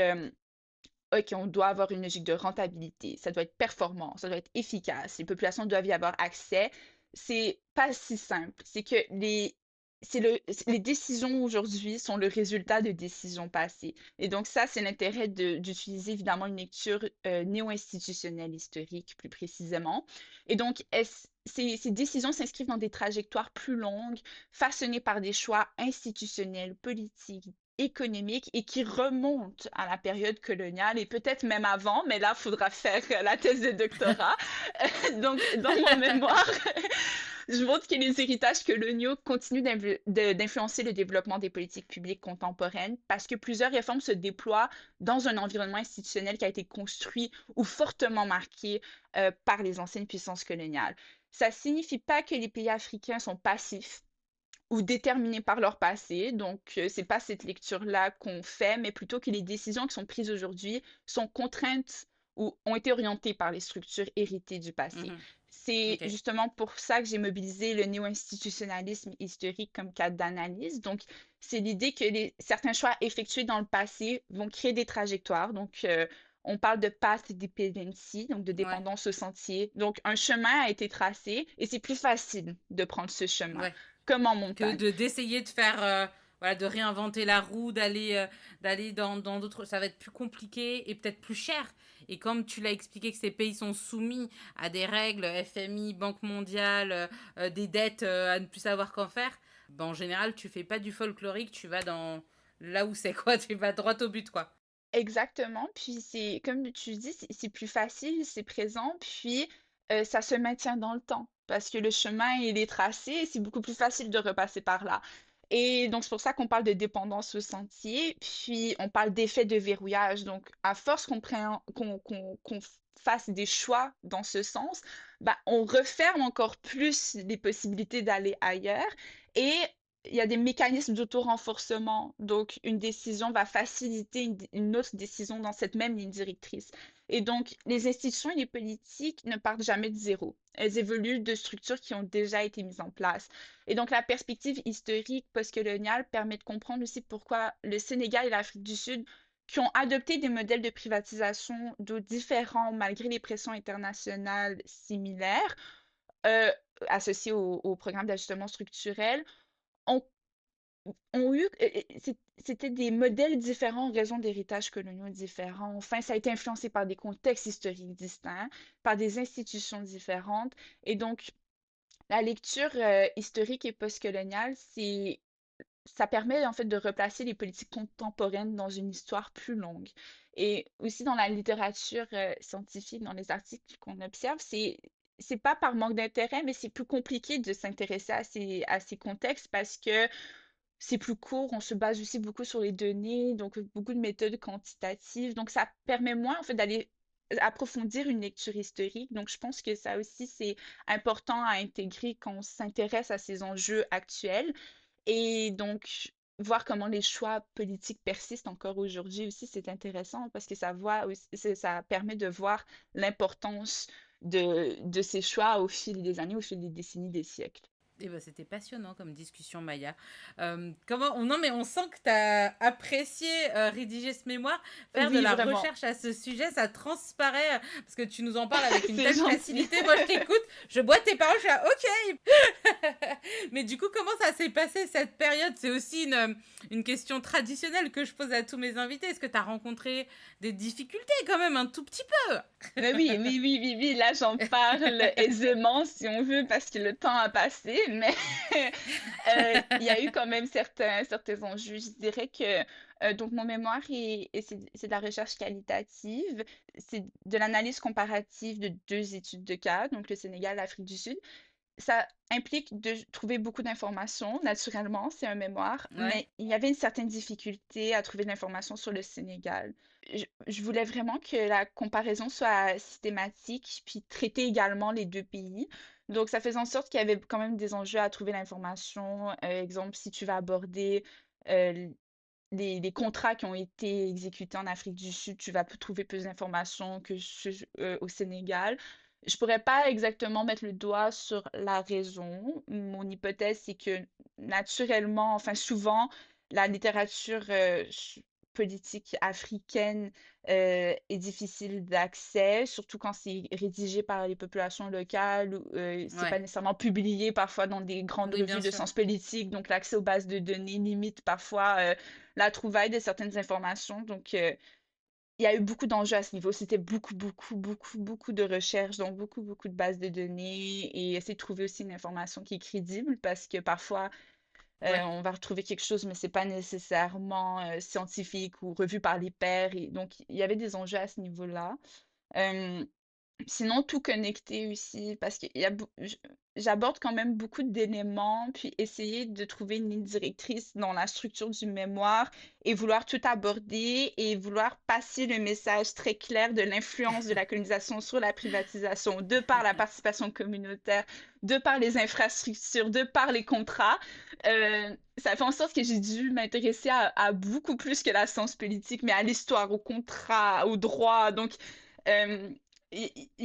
OK, on doit avoir une logique de rentabilité, ça doit être performant, ça doit être efficace, les populations doivent y avoir accès. C'est pas si simple. C'est que les décisions aujourd'hui sont le résultat de décisions passées. Et donc ça, c'est l'intérêt d'utiliser évidemment une lecture néo-institutionnelle historique plus précisément. Et donc, ces décisions s'inscrivent dans des trajectoires plus longues, façonnées par des choix institutionnels, politiques, économique et qui remonte à la période coloniale et peut-être même avant, mais là, il faudra faire la thèse de doctorat. Donc, dans mon mémoire, je montre que les héritages coloniaux continuent d'influencer le développement des politiques publiques contemporaines parce que plusieurs réformes se déploient dans un environnement institutionnel qui a été construit ou fortement marqué par les anciennes puissances coloniales. Ça ne signifie pas que les pays africains sont passifs ou déterminés par leur passé. Donc, c'est pas cette lecture-là qu'on fait, mais plutôt que les décisions qui sont prises aujourd'hui sont contraintes ou ont été orientées par les structures héritées du passé. Mhm. C'est Ok. justement pour ça que j'ai mobilisé le néo-institutionnalisme historique comme cadre d'analyse. Donc, c'est l'idée que certains choix effectués dans le passé vont créer des trajectoires. Donc, on parle de path dependency, donc de Ouais. dépendance au sentier. Donc, un chemin a été tracé et c'est plus facile de prendre ce chemin Ouais. comme en Que montagne. de d'essayer de faire voilà, de réinventer la roue, d'aller dans d'autres, ça va être plus compliqué et peut-être plus cher. Et comme tu l'as expliqué que ces pays sont soumis à des règles FMI, Banque mondiale, des dettes à ne plus savoir qu'en faire, ben, en général, tu fais pas du folklorique, tu vas dans là où c'est quoi, tu vas droit au but quoi. Exactement, puis c'est comme tu dis, c'est plus facile, c'est présent, puis ça se maintient dans le temps parce que le chemin, il est tracé et c'est beaucoup plus facile de repasser par là. Et donc, c'est pour ça qu'on parle de dépendance au sentier, puis on parle d'effet de verrouillage. Donc, à force qu'on fasse des choix dans ce sens, bah, on referme encore plus les possibilités d'aller ailleurs et il y a des mécanismes d'auto-renforcement. Donc, une décision va faciliter une autre décision dans cette même ligne directrice. Et donc, les institutions et les politiques ne partent jamais de zéro. Elles évoluent de structures qui ont déjà été mises en place. Et donc, la perspective historique postcoloniale permet de comprendre aussi pourquoi le Sénégal et l'Afrique du Sud, qui ont adopté des modèles de privatisation d'eau différents malgré les pressions internationales similaires, euh, associées au programme d'ajustement structurel, ont ont eu, c'était des modèles différents en raison d'héritages coloniaux différents. Enfin, ça a été influencé par des contextes historiques distincts, par des institutions différentes. Et donc, la lecture historique et postcoloniale, ça permet en fait de replacer les politiques contemporaines dans une histoire plus longue. Et aussi dans la littérature scientifique, dans les articles qu'on observe, c'est pas par manque d'intérêt, mais c'est plus compliqué de s'intéresser à ces contextes parce que c'est plus court, on se base aussi beaucoup sur les données, donc beaucoup de méthodes quantitatives. Donc, ça permet moins, en fait, d'aller approfondir une lecture historique. Donc, je pense que ça aussi, c'est important à intégrer quand on s'intéresse à ces enjeux actuels. Et donc, voir comment les choix politiques persistent encore aujourd'hui aussi, c'est intéressant parce que ça permet de voir l'importance de ces choix au fil des années, au fil des décennies, des siècles. Eh ben, c'était passionnant comme discussion, Maya. Non, mais on sent que tu as apprécié rédiger ce mémoire, faire de Oui, la vraiment. recherche à ce sujet, ça transparaît parce que tu nous en parles avec une C'est telle gentil. facilité. Moi, je t'écoute, je bois tes paroles, je suis là, ok. Mais du coup, comment ça s'est passé cette période? C'est aussi une question traditionnelle que je pose à tous mes invités. Est-ce que tu as rencontré des difficultés quand même un tout petit peu? Mais oui, oui, oui, oui, oui, là j'en parle aisément si on veut parce que le temps a passé, mais il y a eu quand même certains enjeux. Je dirais que donc mon mémoire c'est de la recherche qualitative, c'est de l'analyse comparative de deux études de cas, donc le Sénégal, l'Afrique du Sud. Ça implique de trouver beaucoup d'informations. Naturellement, c'est un mémoire, Ouais, mais il y avait une certaine difficulté à trouver de l'information sur le Sénégal. Je voulais vraiment que la comparaison soit systématique, puis traiter également les deux pays. Donc, ça faisait en sorte qu'il y avait quand même des enjeux à trouver l'information. Exemple, si tu vas aborder euh, les contrats qui ont été exécutés en Afrique du Sud, tu vas trouver plus d'informations que au Sénégal. Je pourrais pas exactement mettre le doigt sur la raison. Mon hypothèse, c'est que naturellement, enfin souvent, la littérature politique africaine est difficile d'accès, surtout quand c'est rédigé par les populations locales ou c'est ouais. pas nécessairement publié parfois dans des grandes Oui, revues bien de sûr. sens politique. Donc l'accès aux bases de données limite parfois la trouvaille de certaines informations. Donc il y a eu beaucoup d'enjeux à ce niveau. C'était beaucoup, beaucoup, beaucoup, beaucoup de recherches, donc beaucoup, beaucoup de bases de données et essayer de trouver aussi une information qui est crédible parce que parfois, Ouais. on va retrouver quelque chose, mais c'est pas nécessairement scientifique ou revu par les pairs. Et donc, il y avait des enjeux à ce niveau-là. Euh, Sinon, tout connecté aussi, parce que j'aborde quand même beaucoup d'éléments, puis essayer de trouver une ligne directrice dans la structure du mémoire et vouloir tout aborder et vouloir passer le message très clair de l'influence de la colonisation sur la privatisation, de par la participation communautaire, de par les infrastructures, de par les contrats. Ça fait en sorte que j'ai dû m'intéresser à beaucoup plus que la science politique, mais à l'histoire, au contrat, au droit. Donc, euh,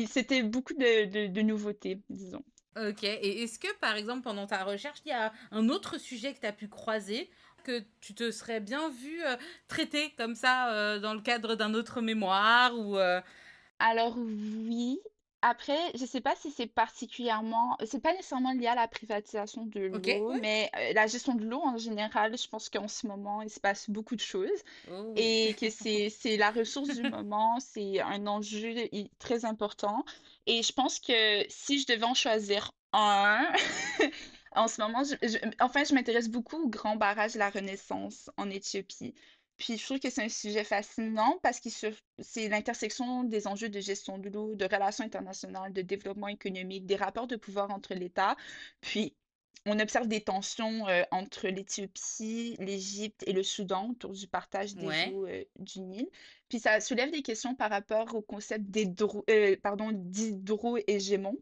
c'était beaucoup de nouveautés, disons. Ok, et est-ce que par exemple pendant ta recherche, il y a un autre sujet que tu as pu croiser, que tu te serais bien vu traiter comme ça dans le cadre d'un autre mémoire ou Alors oui, après, je sais pas si c'est particulièrement, c'est pas nécessairement lié à la privatisation de Ok, l'eau, ouais. mais la gestion de l'eau en général, je pense qu'en ce moment, il se passe beaucoup de choses Oh oui. et que c'est la ressource du moment, c'est un enjeu très important. Et je pense que si je devais en choisir un, en ce moment, enfin, je m'intéresse beaucoup au Grand Barrage de la Renaissance en Éthiopie. Puis je trouve que c'est un sujet fascinant parce que c'est l'intersection des enjeux de gestion de l'eau, de relations internationales, de développement économique, des rapports de pouvoir entre l'État. Puis on observe des tensions entre l'Éthiopie, l'Égypte et le Soudan autour du partage des Ouais. eaux du Nil. Puis ça soulève des questions par rapport au concept d'hydro-hégémon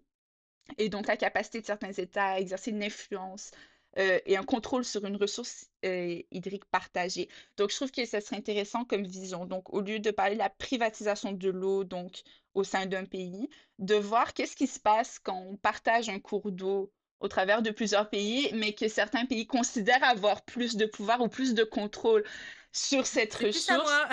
et donc la capacité de certains États à exercer une influence et un contrôle sur une ressource hydrique partagée. Donc, je trouve que ça serait intéressant comme vision. Donc, au lieu de parler de la privatisation de l'eau, donc au sein d'un pays, de voir qu'est-ce qui se passe quand on partage un cours d'eau au travers de plusieurs pays, mais que certains pays considèrent avoir plus de pouvoir ou plus de contrôle sur cette C'est plus à ressource. moi.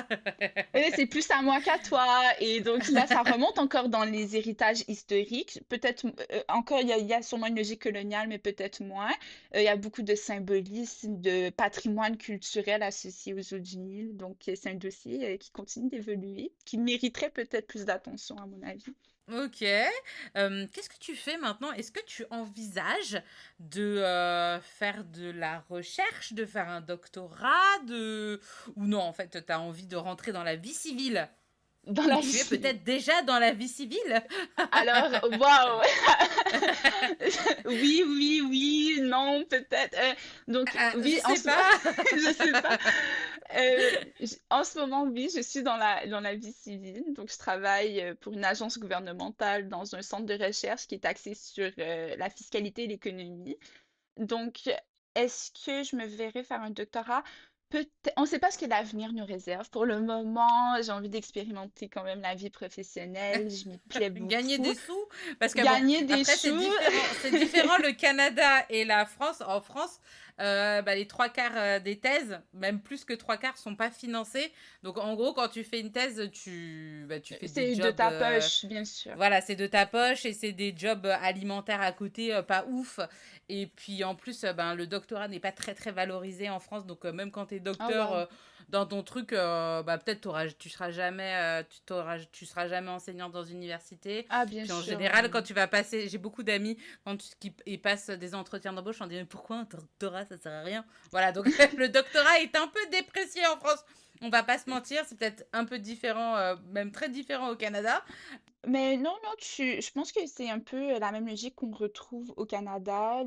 Oui, c'est plus à moi qu'à toi. Et donc là, ça remonte encore dans les héritages historiques. Peut-être encore, il y a sûrement une logique coloniale, mais peut-être moins. Il y a beaucoup de symbolisme, de patrimoine culturel associé aux eaux du Nil. Donc, c'est un dossier qui continue d'évoluer, qui mériterait peut-être plus d'attention, à mon avis. Ok. Qu'est-ce que tu fais maintenant? Est-ce que tu envisages de faire de la recherche, de faire un doctorat, ou non, en fait, tu as envie de rentrer dans la vie civile? Dans Ou la tu es vie. peut-être déjà dans la vie civile? Alors, waouh! Oui, oui, oui, non, peut-être. Donc, Je oui, en sais ce... pas. je sais pas. En ce moment, oui, je suis dans la vie civile. Donc, je travaille pour une agence gouvernementale dans un centre de recherche qui est axé sur la fiscalité et l'économie. Donc, est-ce que je me verrais faire un doctorat? Peut-être, on ne sait pas ce que l'avenir nous réserve. Pour le moment, j'ai envie d'expérimenter quand même la vie professionnelle. Je m'y plais Gagner beaucoup. des sous, parce que bon, Gagner des après choux. c'est différent le Canada et la France. En France, bah, les trois quarts des thèses, même plus que trois quarts, sont pas financés. Donc en gros, quand tu fais une thèse, tu fais des C'est de jobs, ta poche, bien sûr. voilà, c'est de ta poche et c'est des jobs alimentaires à côté, pas ouf. Et puis en plus, ben, le doctorat n'est pas très très valorisé en France. Donc même quand tu es Oh, docteur wow. dans ton truc, bah, peut-être tu seras jamais, tu seras jamais enseignant dans une université. Ah, bien Puis en sûr, général, quand oui. tu vas passer, j'ai beaucoup d'amis qui ils passent des entretiens d'embauche, on dit mais pourquoi un doctorat, ça sert à rien. Voilà, donc le doctorat est un peu déprécié en France. On va pas se mentir, c'est peut-être un peu différent, même très différent au Canada. Mais non, non, je pense que c'est un peu la même logique qu'on retrouve au Canada.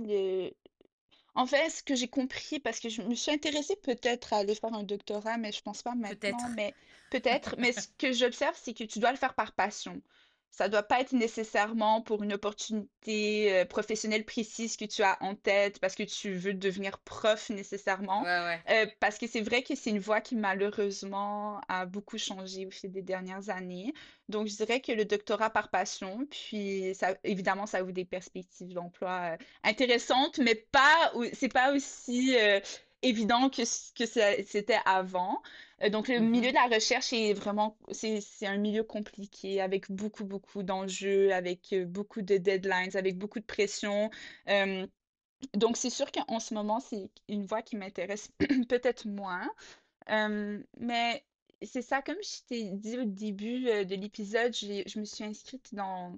En fait, ce que j'ai compris, parce que je me suis intéressée peut-être à aller faire un doctorat, mais je pense pas maintenant, Peut-être. mais peut-être. Mais ce que j'observe, c'est que tu dois le faire par passion. Ça doit pas être nécessairement pour une opportunité professionnelle précise que tu as en tête, parce que tu veux devenir prof nécessairement. Ouais, ouais. Parce que c'est vrai que c'est une voie qui malheureusement a beaucoup changé au fil des dernières années. Donc, je dirais que le doctorat par passion, puis ça, évidemment, ça ouvre des perspectives d'emploi intéressante, mais c'est pas aussi évident que c'était avant. Donc, le milieu Mhm. de la recherche est vraiment, c'est un milieu compliqué avec beaucoup, beaucoup d'enjeux, avec beaucoup de deadlines, avec beaucoup de pression. Euh, donc, c'est sûr qu'en ce moment, c'est une voie qui m'intéresse peut-être moins. Mais c'est ça, comme je t'ai dit au début de l'épisode, je me suis inscrite dans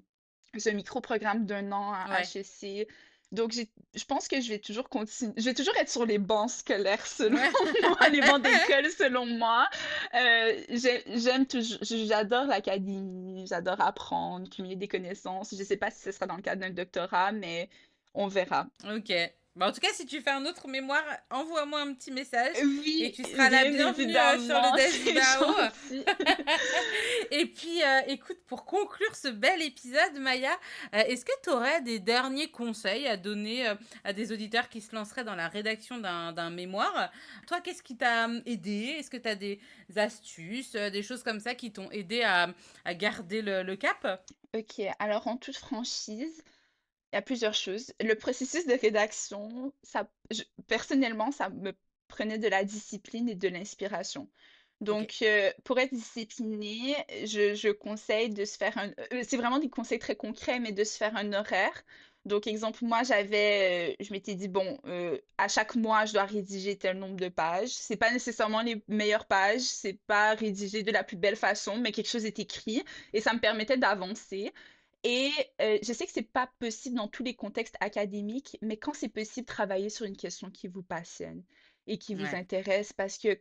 ce micro-programme d'un an à Ouais. HEC. Donc, je pense que je vais toujours continuer. Je vais toujours être sur les bancs scolaires, selon Ouais. moi, les bancs d'école, selon moi. J'aime toujours, j'adore l'académie, j'adore apprendre, cumuler des connaissances. Je ne sais pas si ce sera dans le cadre d'un doctorat, mais on verra. Ok. Bah, en tout cas, si tu fais un autre mémoire, envoie-moi un petit message et Oui, tu seras la bien bienvenue sur le évidemment, c'est Dasibao. gentil. Et puis, écoute, pour conclure ce bel épisode, Maya, est-ce que tu aurais des derniers conseils à donner à des auditeurs qui se lanceraient dans la rédaction d'un mémoire? Toi, qu'est-ce qui t'a aidé? Est-ce que tu as des astuces, des choses comme ça qui t'ont aidé à garder le cap? Ok, alors en toute franchise, il y a plusieurs choses. Le processus de rédaction, personnellement, ça me prenait de la discipline et de l'inspiration. Ok. Donc, pour être discipliné, je conseille de se faire c'est vraiment des conseils très concrets, mais de se faire un horaire. Donc, exemple, moi, je m'étais dit, bon, à chaque mois, je dois rédiger tel nombre de pages. C'est pas nécessairement les meilleures pages, c'est pas rédigé de la plus belle façon, mais quelque chose est écrit et ça me permettait d'avancer. Et je sais que c'est pas possible dans tous les contextes académiques, mais quand c'est possible, travailler sur une question qui vous passionne et qui vous Ouais. intéresse, parce que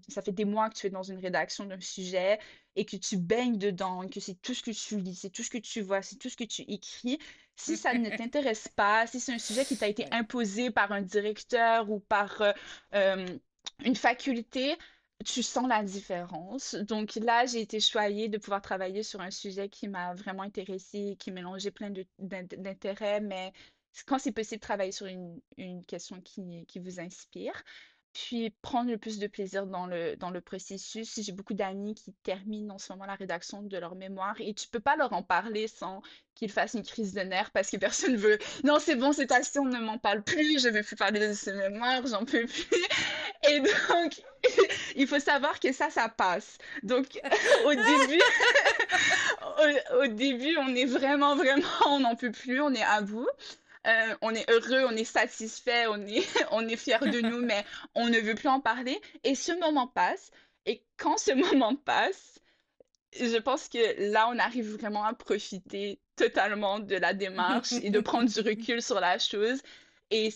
ça fait des mois que tu es dans une rédaction d'un sujet et que tu baignes dedans, que c'est tout ce que tu lis, c'est tout ce que tu vois, c'est tout ce que tu écris. Si ça ne t'intéresse pas, si c'est un sujet qui t'a été Ouais. imposé par un directeur ou par euh, une faculté, tu sens la différence. Donc là, j'ai été choyée de pouvoir travailler sur un sujet qui m'a vraiment intéressée, qui mélangeait plein d'intérêts, mais quand c'est possible, travailler sur une question qui vous inspire. Puis prendre le plus de plaisir dans le processus. J'ai beaucoup d'amis qui terminent en ce moment la rédaction de leur mémoire et tu peux pas leur en parler sans qu'ils fassent une crise de nerfs parce que personne veut. Non, c'est bon, c'est assez, on ne m'en parle plus, je ne veux plus parler de ce mémoire, j'en peux plus. Et donc, il faut savoir que ça passe. Donc, au début, au début, on est vraiment, vraiment, on n'en peut plus, on est à bout. On est heureux, on est satisfait, on est fier de nous, mais on ne veut plus en parler. Et ce moment passe. Et quand ce moment passe, je pense que là, on arrive vraiment à profiter totalement de la démarche et de prendre du recul sur la chose. Et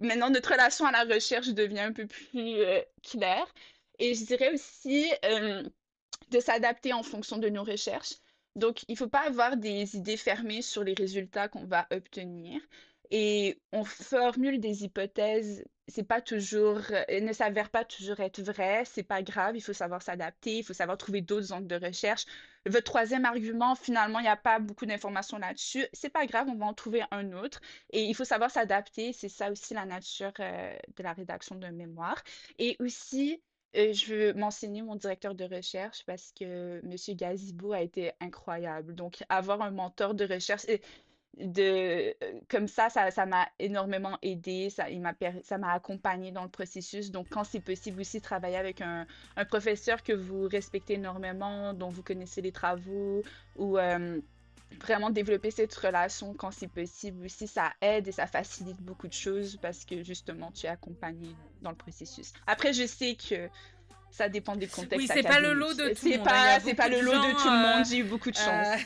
maintenant notre relation à la recherche devient un peu plus claire. Et je dirais aussi de s'adapter en fonction de nos recherches. Donc, il ne faut pas avoir des idées fermées sur les résultats qu'on va obtenir. Et on formule des hypothèses, c'est pas toujours, elles ne s'avèrent pas toujours être vraies, c'est pas grave, il faut savoir s'adapter, il faut savoir trouver d'autres angles de recherche. Votre troisième argument, finalement, il n'y a pas beaucoup d'informations là-dessus, c'est pas grave, on va en trouver un autre. Et il faut savoir s'adapter, c'est ça aussi la nature de la rédaction d'un mémoire. Et aussi, je veux mentionner mon directeur de recherche parce que Monsieur Gazibo a été incroyable. Donc, avoir un mentor de recherche comme ça m'a énormément aidé. Ça m'a accompagné dans le processus. Donc, quand c'est possible aussi, travailler avec un professeur que vous respectez énormément, dont vous connaissez les travaux, ou vraiment développer cette relation quand c'est possible aussi, ça aide et ça facilite beaucoup de choses parce que justement, tu es accompagné dans le processus. Après, je sais que ça dépend des Oui, contextes c'est pas le lot académiques. de tout le monde, hein. Il y a C'est pas beaucoup de le lot de gens. tout le monde. J'ai eu beaucoup de Euh, chance.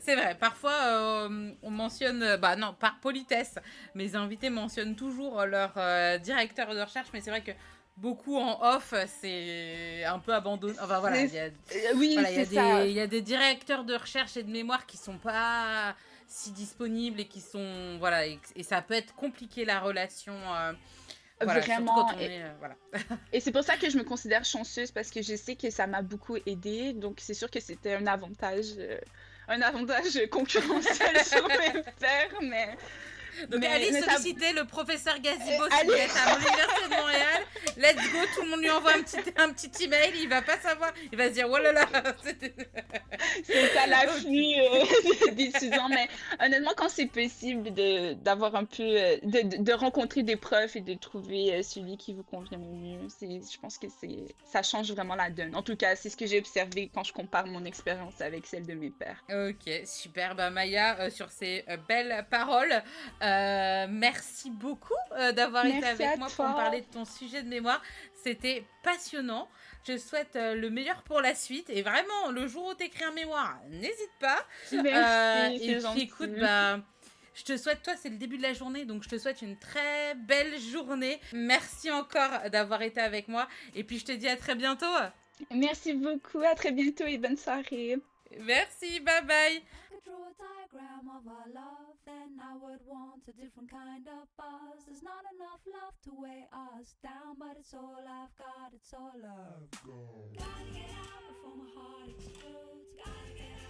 c'est vrai, parfois on mentionne, bah non, par politesse, mes invités mentionnent toujours leur directeur de recherche, mais c'est vrai que beaucoup en off, c'est un peu abandonné. Enfin voilà, Oui, voilà, c'est ça. il y a des directeurs de recherche et de mémoire qui sont pas si disponibles et qui sont, voilà, et ça peut être compliqué la relation, voilà, surtout quand Vraiment. on est, voilà. Et c'est pour ça que je me considère chanceuse parce que je sais que ça m'a beaucoup aidée. Donc, c'est sûr que c'était un avantage concurrentiel sur mes pairs, Donc allez mais ça, solliciter le professeur Gazibo si vous allez, êtes à l'université de Montréal. Let's go, tout le monde lui envoie un petit email, il va pas savoir, il va se dire oh là là. c'est à Ok. l'afflux d'étudiants, mais honnêtement, quand c'est possible d'avoir un peu, de rencontrer des profs et de trouver celui qui vous convient le mieux, je pense que ça change vraiment la donne. En tout cas, c'est ce que j'ai observé quand je compare mon expérience avec celle de mes pairs. Ok, super. Bah Maya, sur ces belles paroles, merci beaucoup d'avoir été Merci avec à moi pour me parler toi. de ton sujet de mémoire. C'était passionnant. Je souhaite le meilleur pour la suite. Et vraiment, le jour où tu écris un mémoire, n'hésite pas. Merci, Et c'est puis écoute, gentil. bah, je te souhaite, toi, c'est le début de la journée, donc je te souhaite une très belle journée. Merci encore d'avoir été avec moi. Et puis je te dis à très bientôt. Merci beaucoup, à très bientôt et bonne soirée. Merci, bye bye. Could draw a diagram of our love, then I would want a different kind of buzz. There's not enough love to weigh us down, but it's all I've got, it's all love. Gotta get out before my heart explodes. Gotta get out.